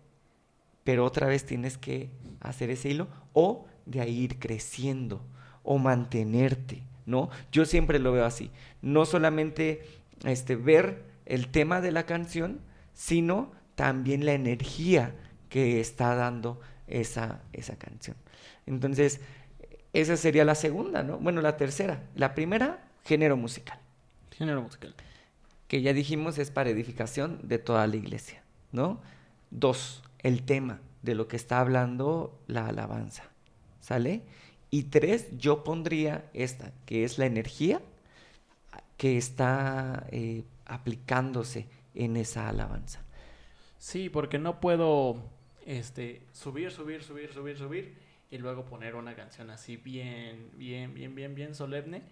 pero otra vez tienes que hacer ese hilo, o de ahí ir creciendo, o mantenerte, ¿no? Yo siempre lo veo así. No solamente ver el tema de la canción, sino también la energía que está dando esa canción. Entonces, esa sería la segunda, ¿no? Bueno, la tercera. La primera, género musical. Género musical. Que ya dijimos es para edificación de toda la iglesia, ¿no? 2, el tema de lo que está hablando la alabanza, ¿sale? Y 3, yo pondría esta, que es la energía que está aplicándose en esa alabanza. Sí, porque no puedo subir y luego poner una canción así bien solemne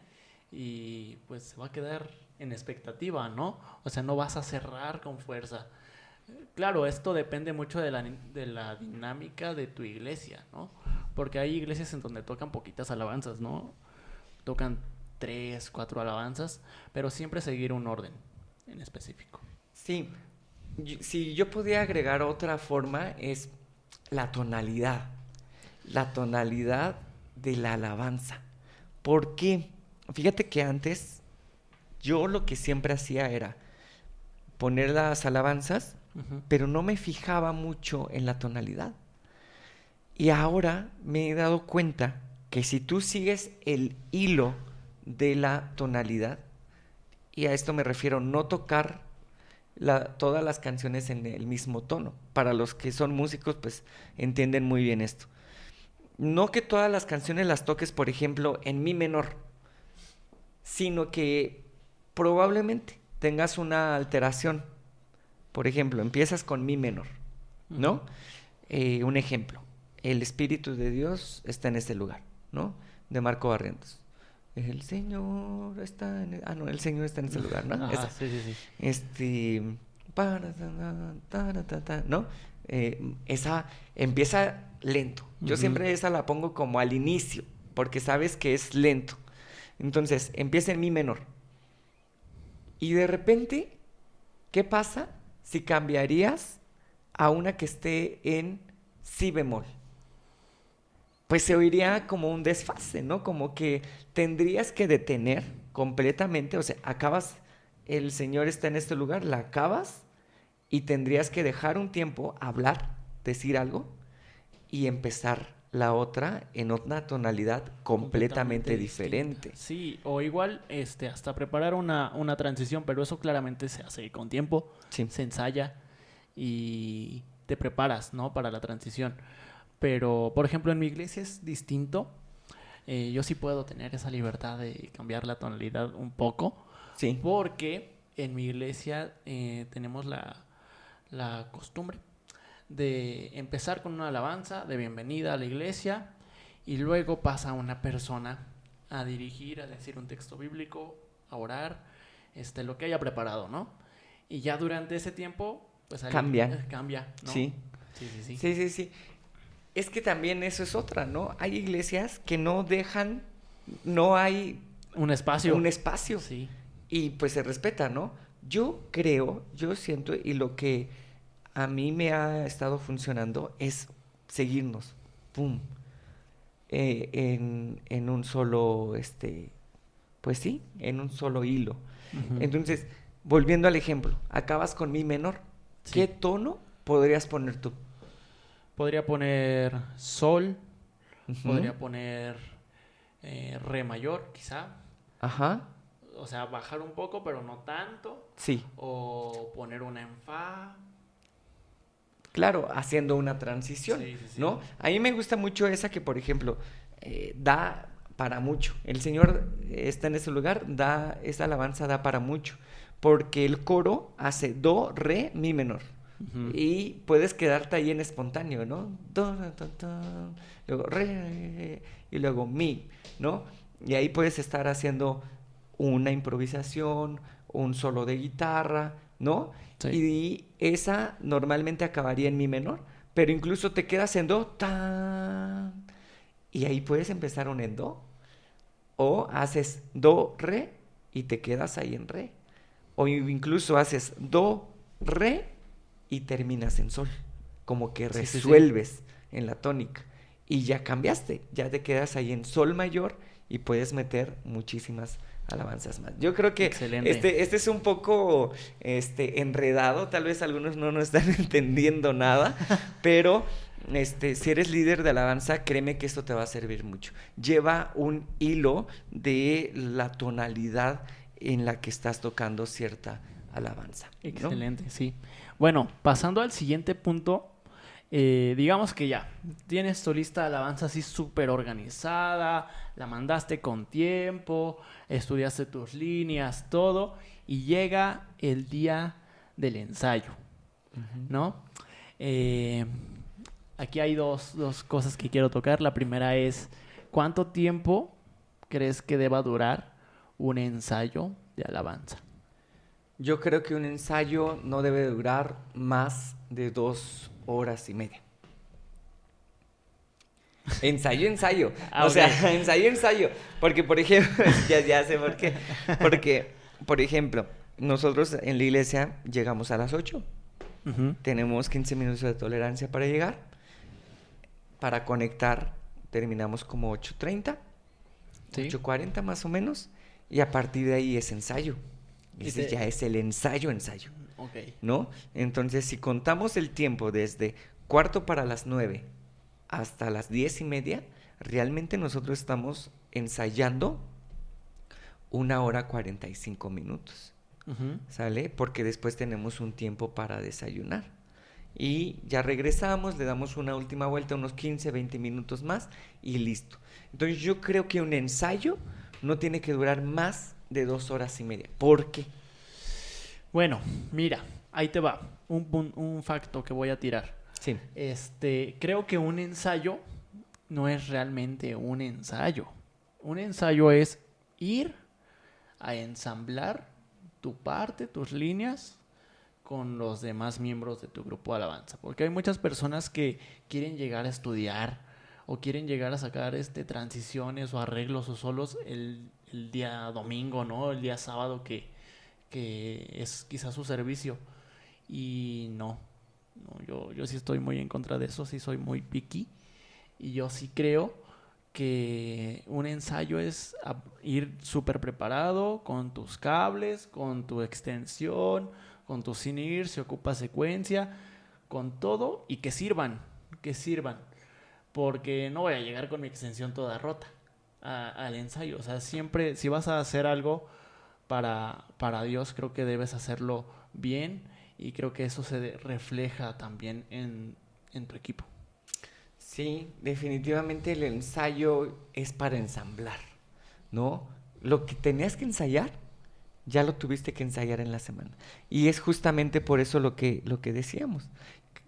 y pues se va a quedar en expectativa, ¿no? O sea, no vas a cerrar con fuerza. Claro, esto depende mucho de la dinámica de tu iglesia, ¿no? Porque hay iglesias en donde tocan poquitas alabanzas, ¿no? Tocan 3, 4 alabanzas, pero siempre seguir un orden en específico. Sí, si yo podía agregar otra forma es la tonalidad de la alabanza. ¿Por qué? Fíjate que antes yo lo que siempre hacía era poner las alabanzas, pero no me fijaba mucho en la tonalidad. Y ahora me he dado cuenta que si tú sigues el hilo de la tonalidad, y a esto me refiero, no tocar todas las canciones en el mismo tono. Para los que son músicos, pues entienden muy bien esto. No que todas las canciones las toques, por ejemplo, en mi menor, sino que probablemente tengas una alteración. Por ejemplo, empiezas con mi menor, ¿no? Un ejemplo, el Espíritu de Dios está en este lugar, ¿no? De Marco Barrientos. El Señor está en... no, el Señor está en ese lugar, ¿no? Ajá, sí. ¿No? Esa empieza lento. Yo siempre esa la pongo como al inicio, porque sabes que es lento. Entonces, empieza en mi menor. Y de repente, ¿qué pasa si cambiarías a una que esté en si bemol? Pues se oiría como un desfase, ¿no? Como que tendrías que detener completamente, o sea, acabas, el Señor está en este lugar, la acabas y tendrías que dejar un tiempo, hablar, decir algo y empezar la otra en otra tonalidad completamente diferente. Sí, o igual hasta preparar una transición, pero eso claramente se hace con tiempo, Sí. se ensaya y te preparas, ¿no? Para la transición. Pero, por ejemplo, en mi iglesia es distinto. Yo sí puedo tener esa libertad de cambiar la tonalidad un poco. Sí. Porque en mi iglesia tenemos la costumbre de empezar con una alabanza de bienvenida a la iglesia y luego pasa una persona a dirigir, a decir un texto bíblico, a orar, lo que haya preparado, ¿no? Y ya durante ese tiempo, pues cambia, ¿no? Sí. Sí. Es que también eso es otra, ¿no? Hay iglesias que no dejan, no hay un espacio. Sí. Y pues se respeta, ¿no? Yo siento, y lo que a mí me ha estado funcionando es seguirnos, pum, en un solo, pues sí, en un solo hilo. Entonces, volviendo al ejemplo, acabas con mi menor, sí. ¿Qué tono podrías poner tú? Podría poner sol, podría poner re mayor, quizá. Ajá. O sea, bajar un poco, pero no tanto. Sí. O poner una en fa. Claro, haciendo una transición, sí. ¿No? A mí me gusta mucho esa que, por ejemplo, da para mucho. El Señor está en ese lugar, esa alabanza da para mucho. Porque el coro hace do, re, mi menor. Y puedes quedarte ahí en espontáneo, ¿no? Do, do, do, do, luego re y luego mi, ¿no? Y ahí puedes estar haciendo una improvisación, un solo de guitarra, ¿no? Sí. Y esa normalmente acabaría en mi menor, pero incluso te quedas en do, tan, y ahí puedes empezar un en do, o haces do, re, y te quedas ahí en re, o incluso haces do, re, y terminas en sol, como que resuelves en la tónica. y ya cambiaste, ya te quedas ahí en sol mayor y puedes meter muchísimas alabanzas más. Yo creo que Excelente. este es un poco enredado, tal vez algunos no nos están entendiendo nada, pero si eres líder de alabanza, créeme que esto te va a servir mucho. Lleva un hilo de la tonalidad en la que estás tocando cierta alabanza, ¿no? Excelente, sí. Bueno, pasando al siguiente punto, digamos que ya tienes tu lista de alabanza así súper organizada, la mandaste con tiempo, estudiaste tus líneas, todo, y llega el día del ensayo, Ujú. ¿no? Eh, Aquí hay dos cosas que quiero tocar. La primera es, ¿cuánto tiempo crees que deba durar un ensayo de alabanza? Yo creo que un ensayo no debe durar más de 2 horas y media. Ensayo, ensayo. Ah, O ok. sea, ensayo, ensayo. Porque, por ejemplo, ya sé por qué. Porque, por ejemplo, nosotros en la iglesia llegamos a las 8. Ujú. Tenemos 15 minutos de tolerancia para llegar. Para conectar, terminamos como 8:30, Sí. 8:40 más o menos. Y a partir de ahí es ensayo. Y Ese ya es el ensayo, ensayo. Ok. ¿No? Entonces, si contamos el tiempo desde 8:45 hasta las 10:30, realmente nosotros estamos ensayando 1 hora 45 minutos, Ujú. ¿sale? Porque después tenemos un tiempo para desayunar. Y ya regresamos, le damos una última vuelta, unos 15, 20 minutos más y listo. Entonces yo creo que un ensayo no tiene que durar más de 2 horas y media. ¿Por qué? Bueno, mira, ahí te va. Un facto que voy a tirar. Sí. Creo que un ensayo no es realmente un ensayo. Un ensayo es ir a ensamblar tu parte, tus líneas con los demás miembros de tu grupo de alabanza. Porque hay muchas personas que quieren llegar a estudiar o quieren llegar a sacar transiciones o arreglos o solos el día domingo, ¿no? El día sábado que es quizás su servicio. Y no, yo sí estoy muy en contra de eso, sí soy muy picky. Y yo sí creo que un ensayo es ir súper preparado con tus cables, con tu extensión, con tu sin ir, si ocupa secuencia, con todo y que sirvan. Porque no voy a llegar con mi extensión toda rota al ensayo. O sea, siempre, si vas a hacer algo para Dios, creo que debes hacerlo bien y creo que eso se refleja también en tu equipo. Sí, definitivamente el ensayo es para ensamblar, ¿no? Lo que tenías que ensayar, ya lo tuviste que ensayar en la semana. Y es justamente por eso lo que decíamos.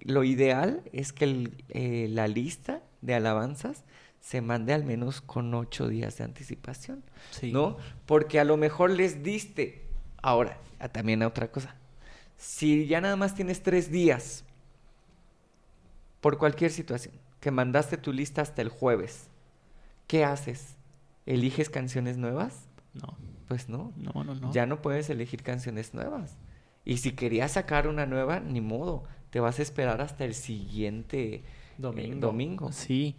Lo ideal es que la lista de alabanzas se mande al menos con 8 días de anticipación, Sí. ¿no? Porque a lo mejor les diste. Ahora, también a otra cosa. Si ya nada más tienes 3 días por cualquier situación, que mandaste tu lista hasta el jueves, ¿qué haces? ¿Eliges canciones nuevas? No, Pues no, no. ya no puedes elegir canciones nuevas. Y si querías sacar una nueva, ni modo, te vas a esperar hasta el siguiente Domingo. domingo. Sí.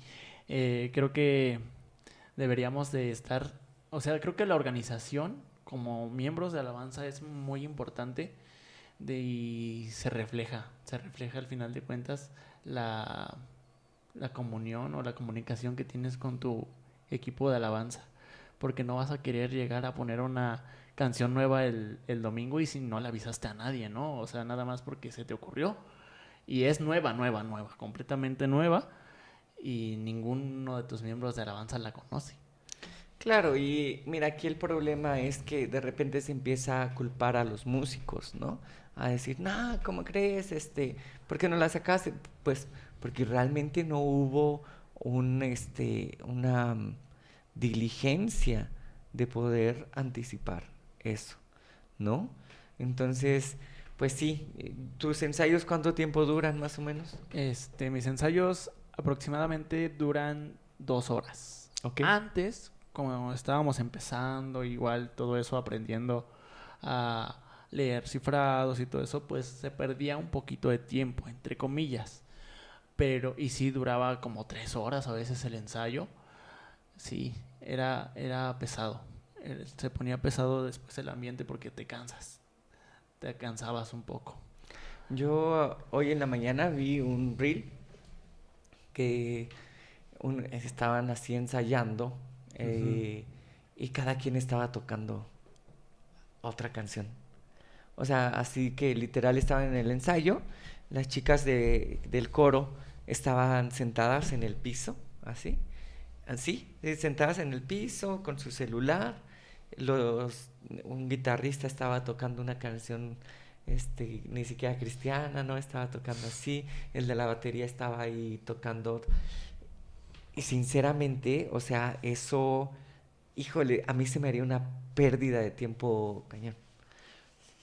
Creo que deberíamos de estar, o sea, creo que la organización como miembros de alabanza es muy importante y se refleja al final de cuentas la, la comunión o la comunicación que tienes con tu equipo de alabanza. Porque no vas a querer llegar a poner una canción nueva el domingo y si no le avisaste a nadie, ¿no? O sea, nada más porque se te ocurrió. Y es nueva, completamente nueva. Y ninguno de tus miembros de alabanza la conoce. Claro, y mira, aquí el problema es que de repente se empieza a culpar a los músicos, ¿no? A decir, no, ¿cómo crees? ¿Por qué no la sacaste? Pues porque realmente no hubo una diligencia de poder anticipar eso, ¿no? Entonces, pues sí, ¿tus ensayos cuánto tiempo duran más o menos? Mis ensayos aproximadamente duran 2 horas. Ok. Antes, como estábamos empezando, igual todo eso, aprendiendo a leer cifrados y todo eso, pues se perdía un poquito de tiempo, entre comillas. pero, y sí duraba como 3 horas a veces el ensayo. Sí, era pesado. Se ponía pesado después el ambiente porque te cansabas un poco. Yo hoy en la mañana vi un reel que estaban así ensayando Ujú. y cada quien estaba tocando otra canción. O sea, así que literal estaban en el ensayo, las chicas del coro estaban sentadas en el piso, así, sentadas en el piso con su celular. Un guitarrista estaba tocando una canción, ni siquiera cristiana, no estaba tocando así. El de la batería estaba ahí tocando. Y sinceramente, o sea, eso, híjole, a mí se me haría una pérdida de tiempo cañón.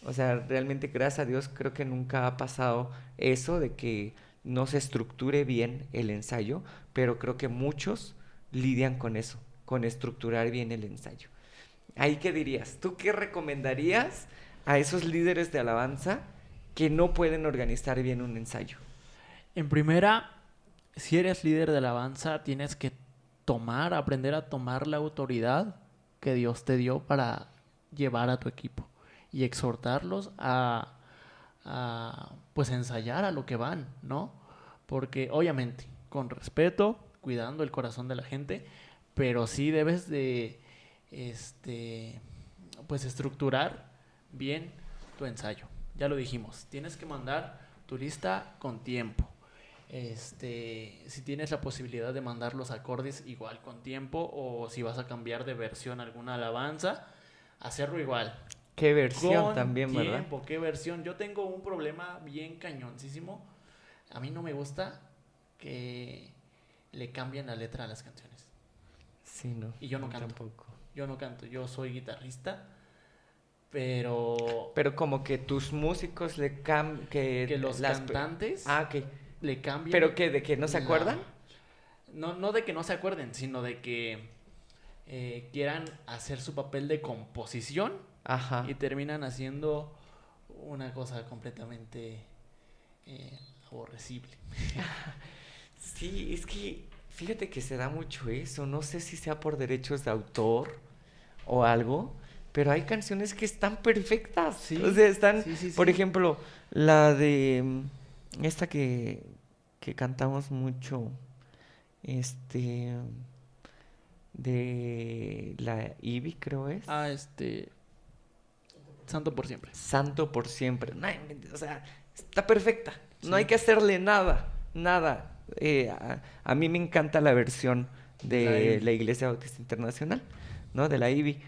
O sea, realmente, gracias a Dios, creo que nunca ha pasado eso de que no se estructure bien el ensayo, pero creo que muchos lidian con eso, con estructurar bien el ensayo. ¿Ahí qué dirías? ¿Tú qué recomendarías a esos líderes de alabanza que no pueden organizar bien un ensayo? En primera, si eres líder de alabanza, tienes que aprender a tomar la autoridad que Dios te dio para llevar a tu equipo y exhortarlos pues ensayar a lo que van, ¿no? Porque obviamente, con respeto, cuidando el corazón de la gente, pero sí debes de, este, pues estructurar bien tu ensayo. Ya lo dijimos, tienes que mandar tu lista con tiempo. Si tienes la posibilidad de mandar los acordes igual con tiempo, o si vas a cambiar de versión alguna alabanza, hacerlo igual. Qué versión Con también, ¿verdad? tiempo, qué versión. Yo tengo un problema bien cañoncísimo. A mí no me gusta que le cambien la letra a las canciones. Sí, no, Y yo no yo canto. tampoco. Yo no canto. Yo soy guitarrista, pero Pero como que tus músicos que que los cantantes Ah, ok. le cambien ¿Pero qué? ¿De que no se acuerdan? la... No de que no se acuerden, sino de que quieran hacer su papel de composición y Ajá. terminan haciendo una cosa completamente aborrecible. Sí, es que fíjate que se da mucho eso. No sé si sea por derechos de autor o algo, pero hay canciones que están perfectas. O Sí, sea, están, sí, sí, por sí. ejemplo, la de esta que cantamos mucho, este, de la Ivy, creo es. Ah, Santo por siempre. Santo por siempre. No, o sea, está perfecta. No hay Sí. que hacerle nada, nada. A mí me encanta la versión De la de Ivy. la Iglesia Bautista Internacional, ¿no? De la IBI.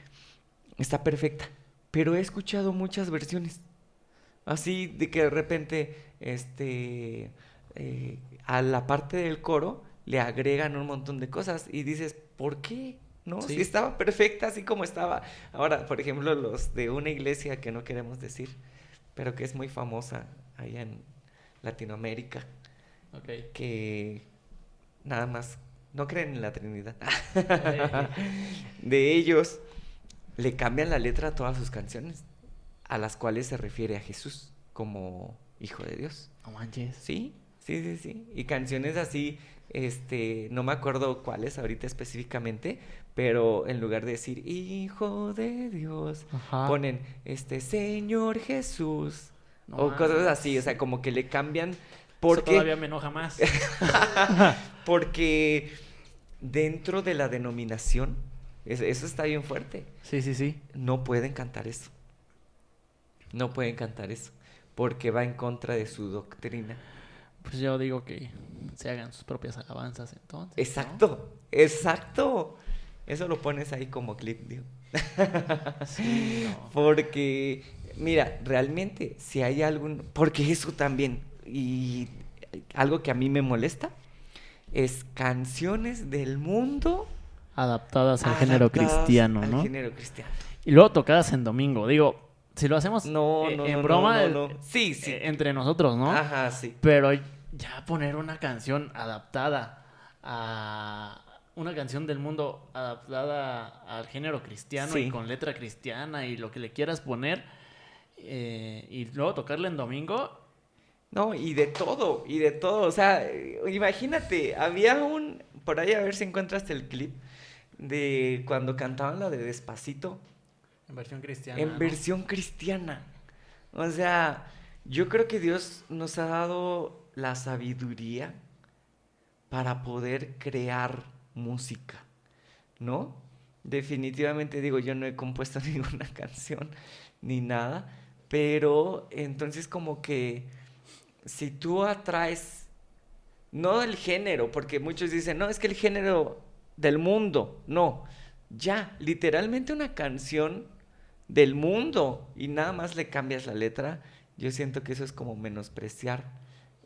Está perfecta. Pero he escuchado muchas versiones. Así de que de repente, a la parte del coro le agregan un montón de cosas y dices, ¿por qué? ¿No? Si Sí. estaba perfecta así como estaba. Ahora, por ejemplo, los de una iglesia que no queremos decir, pero que es muy famosa allá en Latinoamérica, Ok. que nada más no creen en la Trinidad. De ellos le cambian la letra a todas sus canciones, a las cuales se refiere a Jesús como Hijo de Dios. No manches. Sí, sí, sí, sí. Y canciones así, no me acuerdo cuáles ahorita específicamente, pero en lugar de decir Hijo de Dios, Ajá. ponen Señor Jesús No o cosas así, o manches. sea, como que le cambian Eso porque todavía me enoja más. porque dentro de la denominación eso está bien fuerte. Sí, sí, sí. No pueden cantar eso. No pueden cantar eso porque va en contra de su doctrina. Pues yo digo que se hagan sus propias alabanzas entonces, ¿no? Exacto, exacto. Eso lo pones ahí como clip, digo. Sí, no. Porque, mira, realmente, si hay algún... Porque eso también, y algo que a mí me molesta, es canciones del mundo Adaptadas al género adaptadas cristiano, al ¿no? género cristiano. Y luego tocadas en domingo. Digo, si lo hacemos No, no, en no, no, broma no, no. Sí, sí. entre nosotros, ¿no? Ajá, sí. Pero ya poner una canción adaptada a una canción del mundo adaptada al género cristiano y Sí. con letra cristiana y lo que le quieras poner y luego tocarla en domingo, No, y de todo. O sea, imagínate, había por ahí a ver si encuentras el clip de cuando cantaban la de Despacito En versión en cristiana, ¿no? versión cristiana. O sea, yo creo que Dios nos ha dado la sabiduría para poder crear música, ¿no? Definitivamente digo, yo no he compuesto ninguna canción ni nada, pero entonces como que si tú atraes, no el género, porque muchos dicen, no, es que el género del mundo, no, ya, literalmente una canción del mundo y nada más le cambias la letra, yo siento que eso es como menospreciar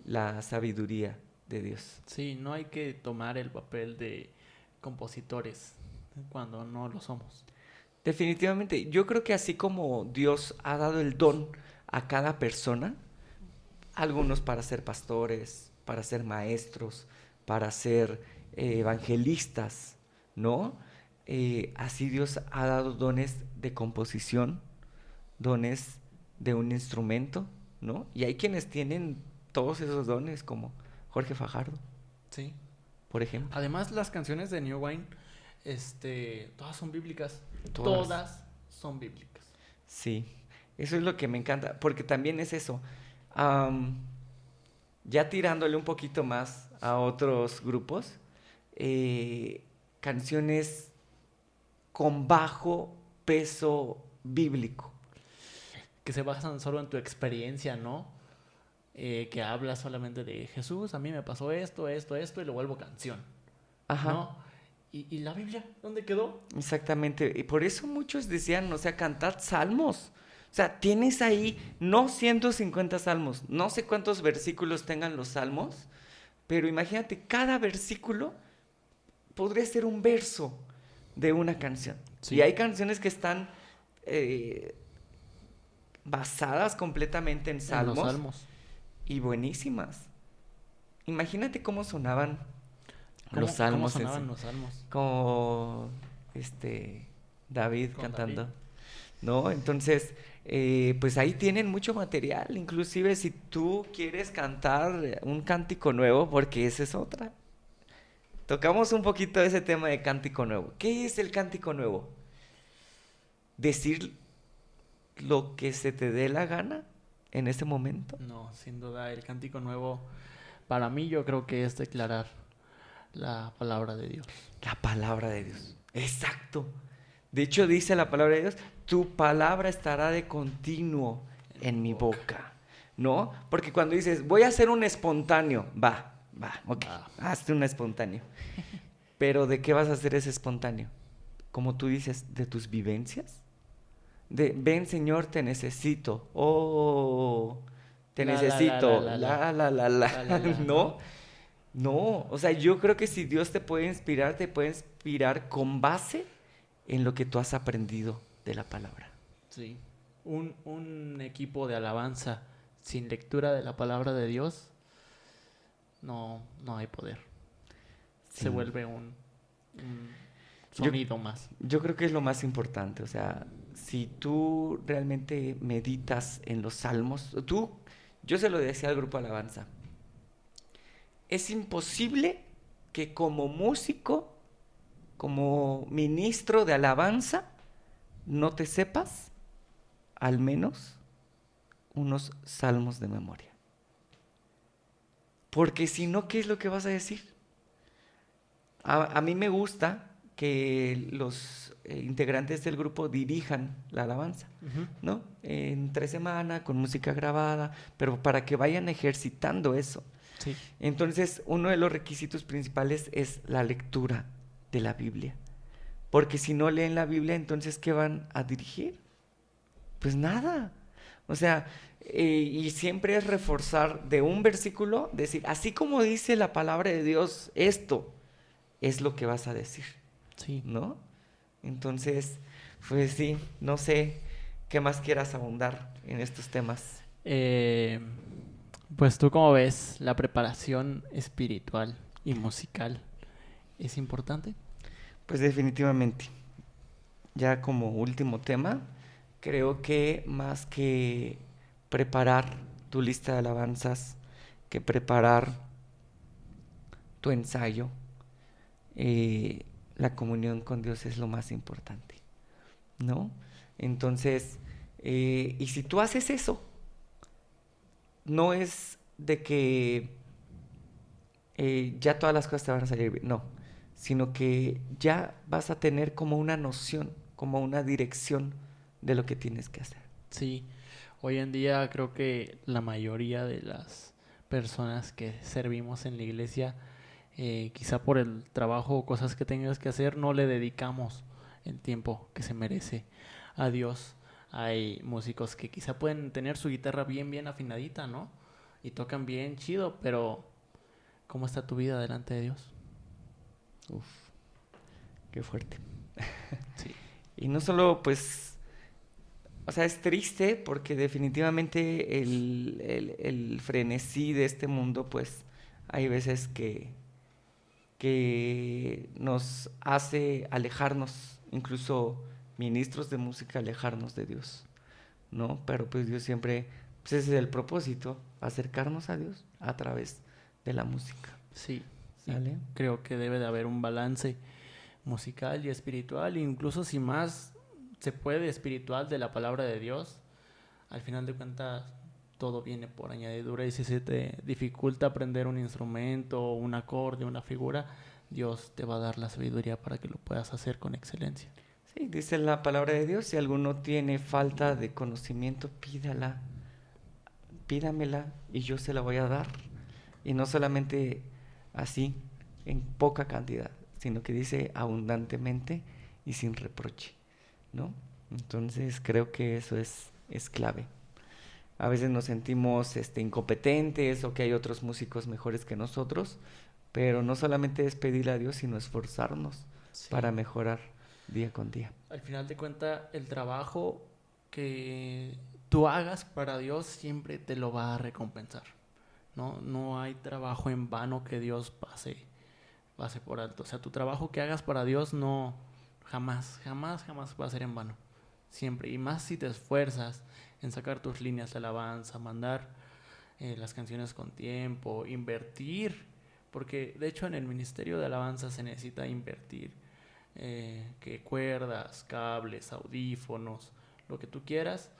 la sabiduría de Dios. Sí, no hay que tomar el papel de compositores cuando no lo somos. Definitivamente, yo creo que así como Dios ha dado el don a cada persona, algunos para ser pastores, para ser maestros, para ser evangelistas, ¿no? Así Dios ha dado dones de composición, dones de un instrumento, ¿no? Y hay quienes tienen todos esos dones, como Jorge Fajardo, Sí. por ejemplo. Además, las canciones de New Wine, todas son bíblicas. Todas. Todas son bíblicas. Sí, eso es lo que me encanta, porque también es eso. Am, ya tirándole un poquito más a otros grupos, canciones con bajo peso bíblico. Que se basan solo en tu experiencia, ¿no? Que habla solamente de Jesús, a mí me pasó esto, esto, esto, y lo vuelvo canción, Ajá, ¿no? ¿Y la Biblia? ¿Dónde quedó? exactamente. Y por eso muchos decían, o sea, cantad salmos. O sea, tienes ahí no 150 salmos, no sé cuántos versículos tengan los salmos, pero imagínate, cada versículo podría ser un verso de una canción. Y Sí, hay canciones que están eh, basadas completamente en en los salmos salmos. y buenísimas. Imagínate cómo sonaban los ¿Cómo salmos en sí. sonaban los salmos? Como David Con David. cantando, ¿no? Entonces, pues ahí tienen mucho material. Inclusive si tú quieres cantar un cántico nuevo, porque esa es otra. Tocamos un poquito ese tema de cántico nuevo. ¿Qué es el cántico nuevo? Decir lo que se te dé la gana en ese momento. No, sin duda, el cántico nuevo, para mí yo creo que es declarar la palabra de Dios. La palabra de Dios. Exacto. De hecho, dice la palabra de Dios, tu palabra estará de continuo en mi boca. ¿No? Porque cuando dices, voy a hacer un espontáneo, ok, Va. hazte un espontáneo. Pero ¿de qué vas a hacer ese espontáneo? Como tú dices, de tus vivencias. Ven Señor, te necesito. Oh, te necesito. ¿No? ¿no? No, o sea, yo creo que si Dios te puede inspirar con base en lo que tú has aprendido de la palabra. Sí. Un equipo de alabanza sin lectura de la palabra de Dios, no hay poder. Sí. Se vuelve un Yo, sonido más. yo creo que es lo más importante, o sea, si tú realmente meditas en los salmos, yo se lo decía al grupo Alabanza, es imposible que como músico, como ministro de alabanza, no te sepas al menos unos salmos de memoria. Porque si no, ¿qué es lo que vas a decir? A mí me gusta que los integrantes del grupo dirijan la alabanza, Ujú. ¿no? Entre semana, con música grabada, pero para que vayan ejercitando eso. Sí. Entonces, uno de los requisitos principales es la lectura de la Biblia. Porque si no leen la Biblia, entonces, ¿qué van a dirigir? Pues nada. O sea, y siempre es reforzar de un versículo, decir, así como dice la palabra de Dios, esto es lo que vas a decir, Sí. ¿no? Entonces, pues sí, no sé qué más quieras abundar en estos temas. Eh, pues tú como ves, la preparación espiritual y musical es importante. Pues definitivamente, ya como último tema, creo que más que preparar tu lista de alabanzas que preparar tu ensayo, la comunión con Dios es lo más importante, ¿no? Entonces, y si tú haces eso, no es de que ya todas las cosas te van a salir bien, no, sino que ya vas a tener como una noción, como una dirección de lo que tienes que hacer. Sí, hoy en día creo que la mayoría de las personas que servimos en la iglesia, quizá por el trabajo o cosas que tengas que hacer, no le dedicamos el tiempo que se merece a Dios. Hay músicos que quizá pueden tener su guitarra bien afinadita, ¿no? Y tocan bien chido, pero ¿cómo está tu vida delante de Dios? Uf, qué fuerte. Sí, Y no solo, pues, o sea, es triste porque definitivamente el frenesí de este mundo, pues, hay veces que nos hace alejarnos, incluso ministros de música, alejarnos de Dios, ¿no? Pero pues Dios siempre, pues ese es el propósito, acercarnos a Dios a través de la música, sí. ¿sale? Creo que debe de haber un balance musical y espiritual, incluso si más se puede espiritual de la palabra de Dios. Al final de cuentas, todo viene por añadidura y si se te dificulta aprender un instrumento, un acorde, una figura, Dios te va a dar la sabiduría para que lo puedas hacer con excelencia. Sí, dice la palabra de Dios, si alguno tiene falta de conocimiento, pídamela y yo se la voy a dar. Y no solamente así, en poca cantidad, sino que dice abundantemente y sin reproche, ¿no? Entonces creo que eso es clave. A veces nos sentimos incompetentes o que hay otros músicos mejores que nosotros, pero no solamente es pedirle a Dios, sino esforzarnos para Sí. mejorar día con día. Al final de cuentas, el trabajo que tú hagas para Dios siempre te lo va a recompensar. No, no hay trabajo en vano que Dios pase por alto. O sea, tu trabajo que hagas para Dios no, jamás va a ser en vano. Siempre. Y más si te esfuerzas en sacar tus líneas de alabanza, mandar las canciones con tiempo, invertir. Porque de hecho en el ministerio de alabanza se necesita invertir. Que cuerdas, cables, audífonos, lo que tú quieras.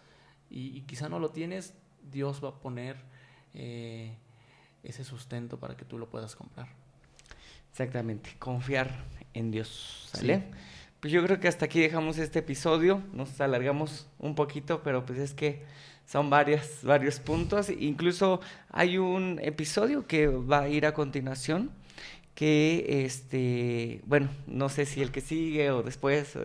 Y quizá no lo tienes, Dios va a poner eh, ese sustento para que tú lo puedas comprar. Exactamente, confiar en Dios, Sí. ¿sale? Pues yo creo que hasta aquí dejamos este episodio, nos alargamos un poquito, pero pues es que son varios puntos, incluso hay un episodio que va a ir a continuación, que bueno, no sé si el que sigue o después o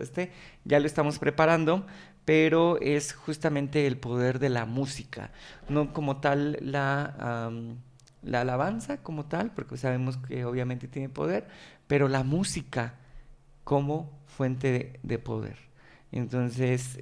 ya lo estamos preparando, pero es justamente el poder de la música, no como tal la alabanza como tal, porque sabemos que obviamente tiene poder, pero la música como fuente de poder. Entonces,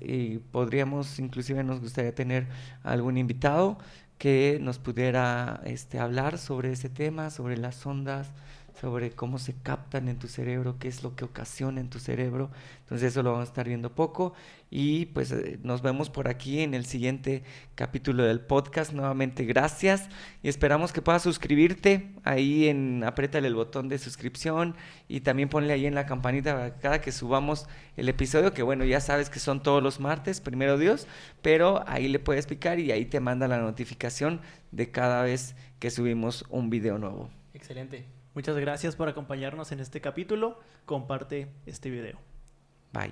podríamos, inclusive nos gustaría tener algún invitado que nos pudiera hablar sobre ese tema, sobre las ondas, sobre cómo se captan en tu cerebro, qué es lo que ocasiona en tu cerebro. Entonces eso lo vamos a estar viendo poco y pues nos vemos por aquí en el siguiente capítulo del podcast. Nuevamente gracias y esperamos que puedas suscribirte ahí apriétale el botón de suscripción y también ponle ahí en la campanita para cada que subamos el episodio, que bueno, ya sabes que son todos los martes, primero Dios, pero ahí le puedes picar y ahí te manda la notificación de cada vez que subimos un video nuevo. Excelente. Muchas gracias por acompañarnos en este capítulo. Comparte este video. Bye.